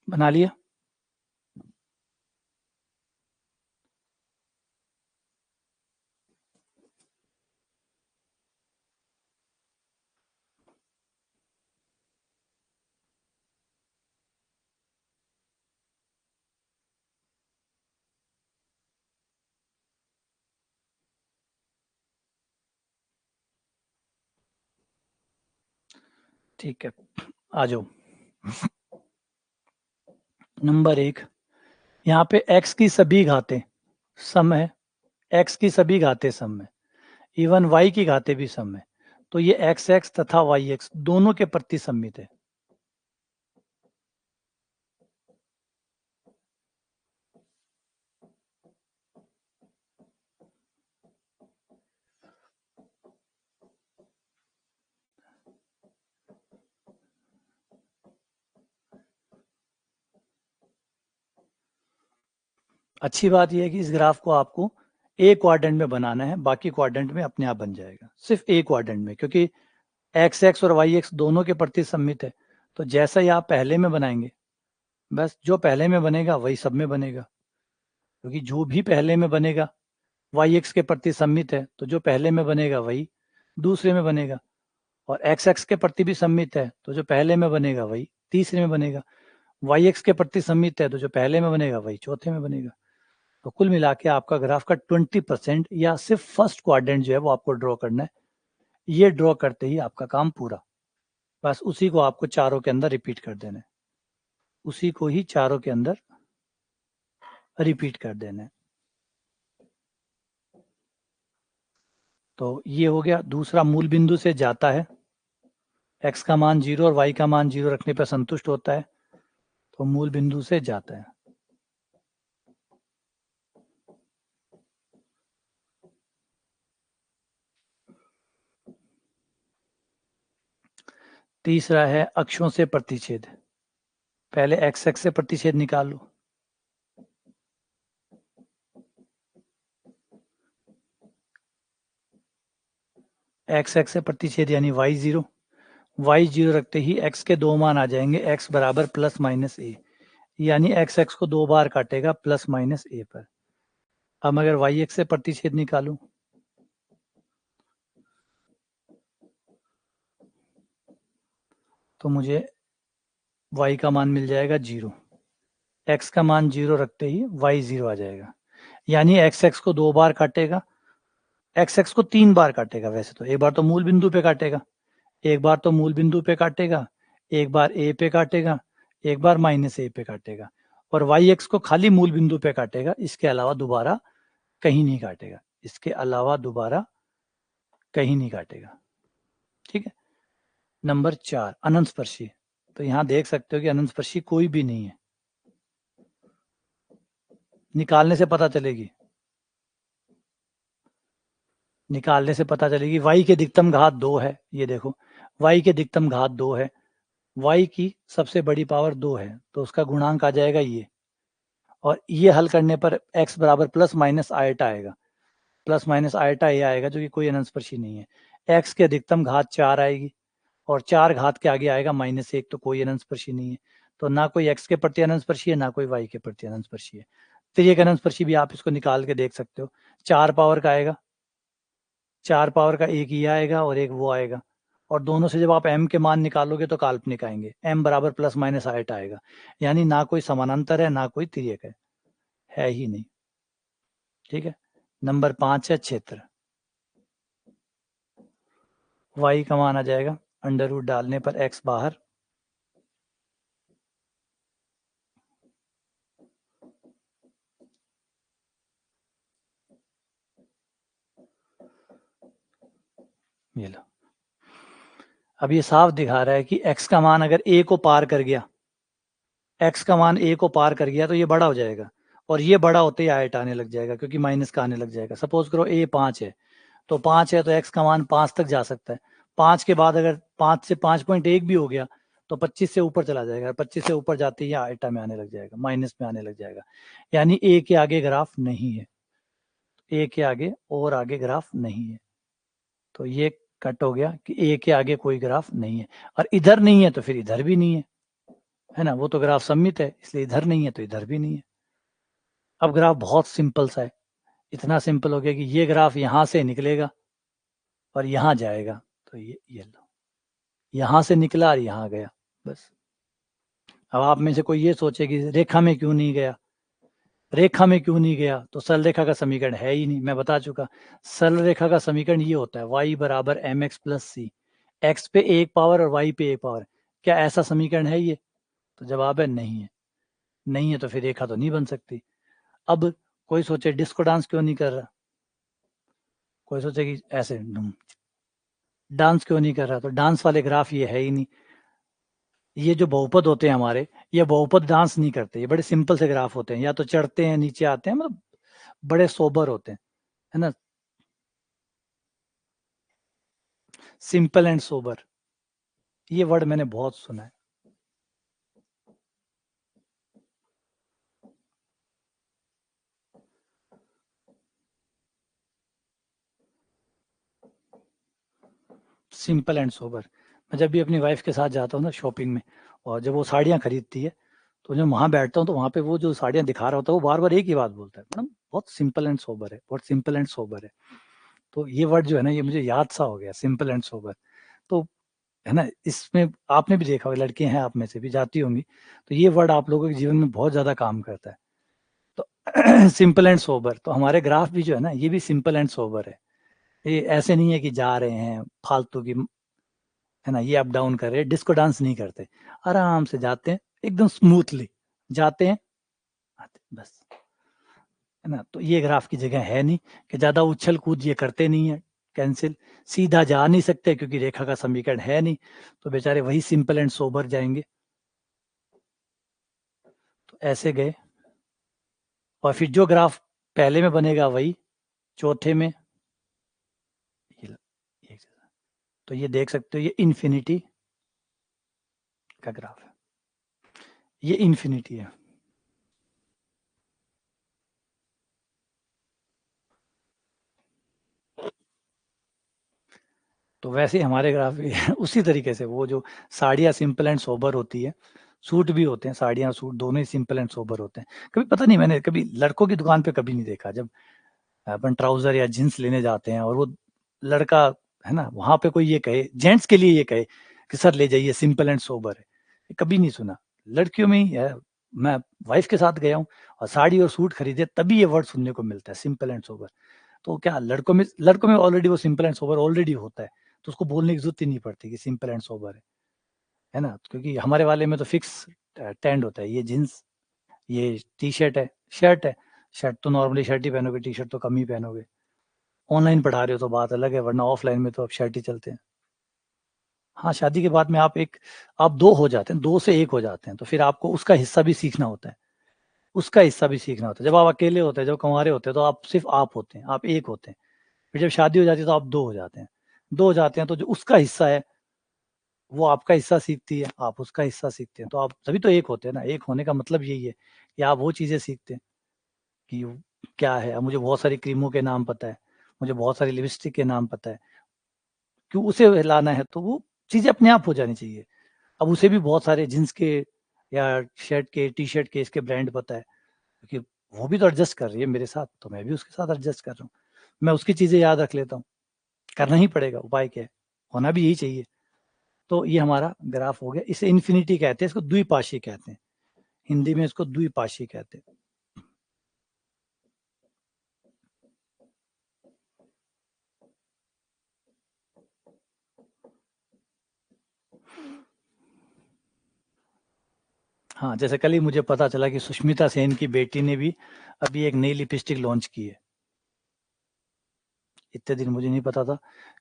बना लिया? ठीक है, आ जाओ। नंबर 1, यहाँ पे x की सभी घातें सम है, x की सभी घातें सम है, इवन y की घातें भी सम है, तो ये x तथा yx दोनों के प्रति सम्मित है। अच्छी बात यह है कि इस ग्राफ को आपको ए क्वाड्रेंट में बनाना है, बाकी क्वाड्रेंट में अपने आप बन जाएगा, सिर्फ ए क्वाड्रेंट में, क्योंकि एक्स और वाई एक्स दोनों के प्रति सम्मित है। तो जैसा ही आप पहले में बनाएंगे, बस जो पहले में बनेगा वही सब में बनेगा, क्योंकि जो भी पहले में बनेगा वाई एक्स के प्रति सम्मित है, तो जो पहले में बनेगा वही दूसरे में बनेगा, और एक्स के प्रति भी सम्मित है, तो जो पहले में बनेगा वही तीसरे में बनेगा, वाई एक्स के प्रति सम्मित है, तो जो पहले में बनेगा वही चौथे में बनेगा। तो कुल मिला के आपका ग्राफ का 20% या सिर्फ फर्स्ट क्वाड्रेंट जो है वो आपको ड्रॉ करना है। ये ड्रॉ करते ही आपका काम पूरा, बस उसी को आपको चारों के अंदर रिपीट कर देना है, उसी को ही चारों के अंदर रिपीट कर देना है। तो ये हो गया। दूसरा, मूल बिंदु से जाता है, x का मान 0 और y का मान 0 रखने पर संतुष्ट होता है, तो मूल बिंदु से जाता है। तीसरा है अक्षों से प्रतिच्छेद। पहले x से प्रतिच्छेद निकाल लो। x से प्रतिच्छेद यानी y0, y0 रखते ही x के दो मान आ जाएंगे, x बराबर प्लस माइनस ए, यानी x को दो बार काटेगा प्लस माइनस ए पर। अब अगर y से प्रतिच्छेद निकालूं तो मुझे y का मान मिल जाएगा 0, x का मान 0 रखते ही y0 आ जाएगा, यानी x को दो बार काटेगा, x को तीन बार काटेगा वैसे तो, एक बार तो मूल बिंदु पे काटेगा, एक बार तो मूल बिंदु पे काटेगा, एक बार ए पे काटेगा, एक बार माइनस ए पे काटेगा, और वाई को खाली मूल बिंदु पे काटेगा, इसके अलावा दोबारा कहीं नहीं काटेगा, इसके अलावा दोबारा कहीं नहीं काटेगा। ठीक है। नंबर 4 अनंतस्पर्शी। तो यहाँ देख सकते हो कि अनंतस्पर्शी कोई भी नहीं है, निकालने से पता चलेगी, निकालने से पता चलेगी। y के अधिकतम घात 2 है, ये देखो y के अधिकतम घात 2 है, y की सबसे बड़ी पावर 2 है, तो उसका गुणांक आ जाएगा ये, और ये हल करने पर x बराबर प्लस माइनस आयटा आएगा, प्लस माइनस आयटा ये आएगा जो कि कोई अनंतस्पर्शी नहीं है। x के अधिकतम घात 4 आएगी, और 4 घात के आगे आएगा -1, तो कोई अनंतस्पर्शी नहीं है। तो ना कोई x के प्रति अनंतस्पर्शी है, ना कोई y के प्रति अनंतस्पर्शी है। तिर्यक अनंतस्पर्शी भी आप इसको निकाल के देख सकते हो, 4 पावर का आएगा, 4 पावर का एक ये आएगा और एक वो आएगा, और दोनों से जब आप m के मान निकालोगे तो काल्पनिक आएंगे, m बराबर प्लस माइनस आयटा आएगा, यानी ना कोई समानांतर है ना कोई तिर्यक है ही नहीं। ठीक है। नंबर 5 है क्षेत्र। y का मान आ जाएगा अंडर रूट डालने पर x बाहर, ये लो। अब ये साफ दिखा रहा है कि x का मान अगर a को पार कर गया, x का मान a को पार कर गया तो ये बड़ा हो जाएगा, और ये बड़ा होते ही आयट आने लग जाएगा, क्योंकि माइनस का आने लग जाएगा। सपोज करो a 5 है, तो 5 है तो x का मान 5 तक जा सकता है। 5 के बाद अगर 5 से 5.1 भी हो गया तो 25 से ऊपर चला जाएगा, 25 से ऊपर जाते ही आयटा में आने लग जाएगा, माइनस में आने लग जाएगा, यानी a के आगे ग्राफ नहीं है, a के आगे और आगे ग्राफ नहीं है। तो ये कट हो गया कि a के आगे कोई ग्राफ नहीं है, और इधर नहीं है तो फिर इधर भी नहीं है ना, वो तो ग्राफ सममित है, इसलिए इधर नहीं है तो इधर भी नहीं है। अब ग्राफ बहुत सिंपल सा है, इतना सिंपल हो गया कि ये ग्राफ यहां से निकलेगा और यहां जाएगा, तो ये लो, यहां से निकला और यहां गया, बस। अब आप में से कोई ये सोचे कि रेखा में क्यों नहीं गया, रेखा में क्यों नहीं गया, तो सरल रेखा का समीकरण है ही नहीं, मैं बता चुका। सरल रेखा का समीकरण ये होता है y बराबर एम एक्स प्लस सी, एक्स पे एक पावर और y पे एक पावर। क्या ऐसा समीकरण है ये? तो जवाब है नहीं है, नहीं है तो फिर रेखा तो नहीं बन सकती। अब कोई सोचे डिस्को डांस क्यों नहीं कर रहा, कोई सोचे कि ऐसे डांस क्यों नहीं कर रहा, तो डांस वाले ग्राफ ये है ही नहीं। ये जो बहुपद होते हैं हमारे, ये बहुपद डांस नहीं करते, ये बड़े सिंपल से ग्राफ होते हैं, या तो चढ़ते हैं नीचे आते हैं, मतलब बड़े सोबर होते हैं, है ना, सिंपल एंड सोबर, ये वर्ड मैंने बहुत सुना है। Simple and sober. मैं जब भी अपनी वाइफ के साथ जाता हूँ ना शॉपिंग में, और जब वो साड़ियाँ खरीदती है, तो जब वहाँ बैठता हूँ तो वहाँ पे वो जो साड़ियाँ दिखा रहा होता है वो बार बार एक ही बात बोलता है, मैडम बहुत सिंपल एंड सोबर है, बहुत सिंपल एंड सोबर है। तो ये वर्ड जो है ना, ये मुझे याद सा हो गया, सिंपल एंड सोबर। तो है ना, इसमें आपने भी देखा होगा, लड़कियां हैं आप में से भी जाती होंगी, तो ये वर्ड आप लोगों के जीवन में बहुत ज्यादा काम करता है। तो सिंपल एंड सोबर, तो हमारे ग्राफ भी जो है ना, ये भी सिंपल एंड सोबर है। ये ऐसे नहीं है कि जा रहे हैं फालतू की, है ना, ये अप डाउन कर रहे हैं, डिस्को डांस नहीं करते, आराम से जाते हैं, एकदम स्मूथली जाते हैं, आते हैं, बस। है ना, तो ये ग्राफ की जगह है नहीं कि ज्यादा उछल कूद ये करते नहीं है, कैंसिल, सीधा जा नहीं सकते क्योंकि रेखा का समीकरण है नहीं, तो बेचारे वही सिंपल एंड सोबर जाएंगे। तो ऐसे गए, और फिर जो ग्राफ पहले में बनेगा वही चौथे में, ये तो ये देख सकते हो, ये इन्फिनिटी का ग्राफ है, ये इन्फिनिटी है। तो वैसे ही हमारे ग्राफ भी उसी तरीके से, वो जो साड़ियाँ सिंपल एंड सोबर होती है, सूट भी होते हैं, साड़ियाँ सूट दोनों ही सिंपल एंड सोबर होते हैं। कभी पता नहीं, मैंने कभी लड़कों की दुकान पे कभी नहीं देखा, जब अपन ट्राउजर या जींस लेने जाते हैं और वो लड़का, है ना, वहां पे कोई ये कहे जेंट्स के लिए, ये कहे कि सर ले जाइए सिंपल एंड सोबर है, ये कभी नहीं सुना। लड़कियों में ही है। मैं वाइफ के साथ गया हूँ और साड़ी और सूट खरीदे, तभी ये वर्ड सुनने को मिलता है, सिंपल एंड सोबर। तो क्या लड़कों में ऑलरेडी वो सिंपल एंड सोबर ऑलरेडी होता है, तो उसको बोलने की जरूरत ही नहीं पड़ती कि सिंपल एंड सोबर है ना, क्योंकि हमारे वाले में तो फिक्स टेंड होता है, ये जींस, ये टी शर्ट है, शर्ट है, शर्ट तो नॉर्मली शर्ट ही पहनोगे, टी शर्ट तो कम ही पहनोगे। ऑनलाइन पढ़ा रहे हो तो बात अलग है, वरना ऑफलाइन में तो अब शर्ट ही चलते हैं। हाँ, शादी के बाद में आप 2 हो जाते हैं, 2 से 1 हो जाते हैं, तो फिर आपको उसका हिस्सा भी सीखना होता है। उसका हिस्सा भी सीखना होता है। जब आप अकेले होते हैं, जब कुँवारे होते हैं, तो आप सिर्फ़ आप होते हैं, आप 1 होते हैं। फिर जब शादी हो जाती है तो आप 2 हो जाते हैं। 2 हो जाते हैं तो जो उसका हिस्सा है, वो आपका हिस्सा सीखती है, आप उसका हिस्सा सीखते हैं। तो आप तभी तो 1 होते हैं ना, 1 होने का मतलब यही है कि आप वो चीज़ें सीखते हैं कि क्या है। अब मुझे बहुत सारी क्रीमों के नाम पता है, मुझे बहुत सारी लिपस्टिक के नाम पता है। क्यों उसे लाना है, तो वो चीज़ें अपने आप हो जानी चाहिए। अब उसे भी बहुत सारे जीन्स के या शर्ट के, टी-शर्ट के इसके ब्रांड पता है, क्योंकि वो भी तो एडजस्ट कर रही है मेरे साथ, तो मैं भी उसके साथ एडजस्ट कर रहा हूँ। मैं उसकी चीज़ें याद रख लेता हूँ, करना ही पड़ेगा, उपाय क्या है? होना भी यही चाहिए। तो ये हमारा ग्राफ हो गया, इसे इन्फिनिटी कहते हैं, इसको द्विपाशी कहते हैं। हिंदी में इसको द्विपाशी कहते हैं। हाँ, जैसे कल ही मुझे पता चला कि सुष्मिता सेन की बेटी ने भी अभी एक नई लिपस्टिक लॉन्च की है। इतने दिन मुझे नहीं पता था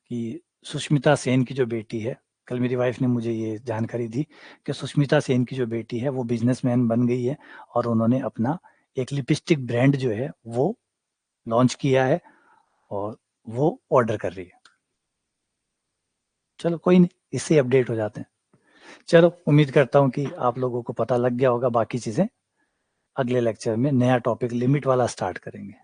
कि सुष्मिता सेन की जो बेटी है, कल मेरी वाइफ ने मुझे ये जानकारी दी कि सुष्मिता सेन की जो बेटी है वो बिजनेसमैन बन गई है और उन्होंने अपना एक लिपस्टिक ब्रांड जो है वो लॉन्च किया है और वो ऑर्डर कर रही है। चलो कोई नहीं, इससे अपडेट हो जाते हैं। चलो, उम्मीद करता हूँ कि आप लोगों को पता लग गया होगा। बाकी चीज़ें अगले लेक्चर में नया टॉपिक लिमिट वाला स्टार्ट करेंगे।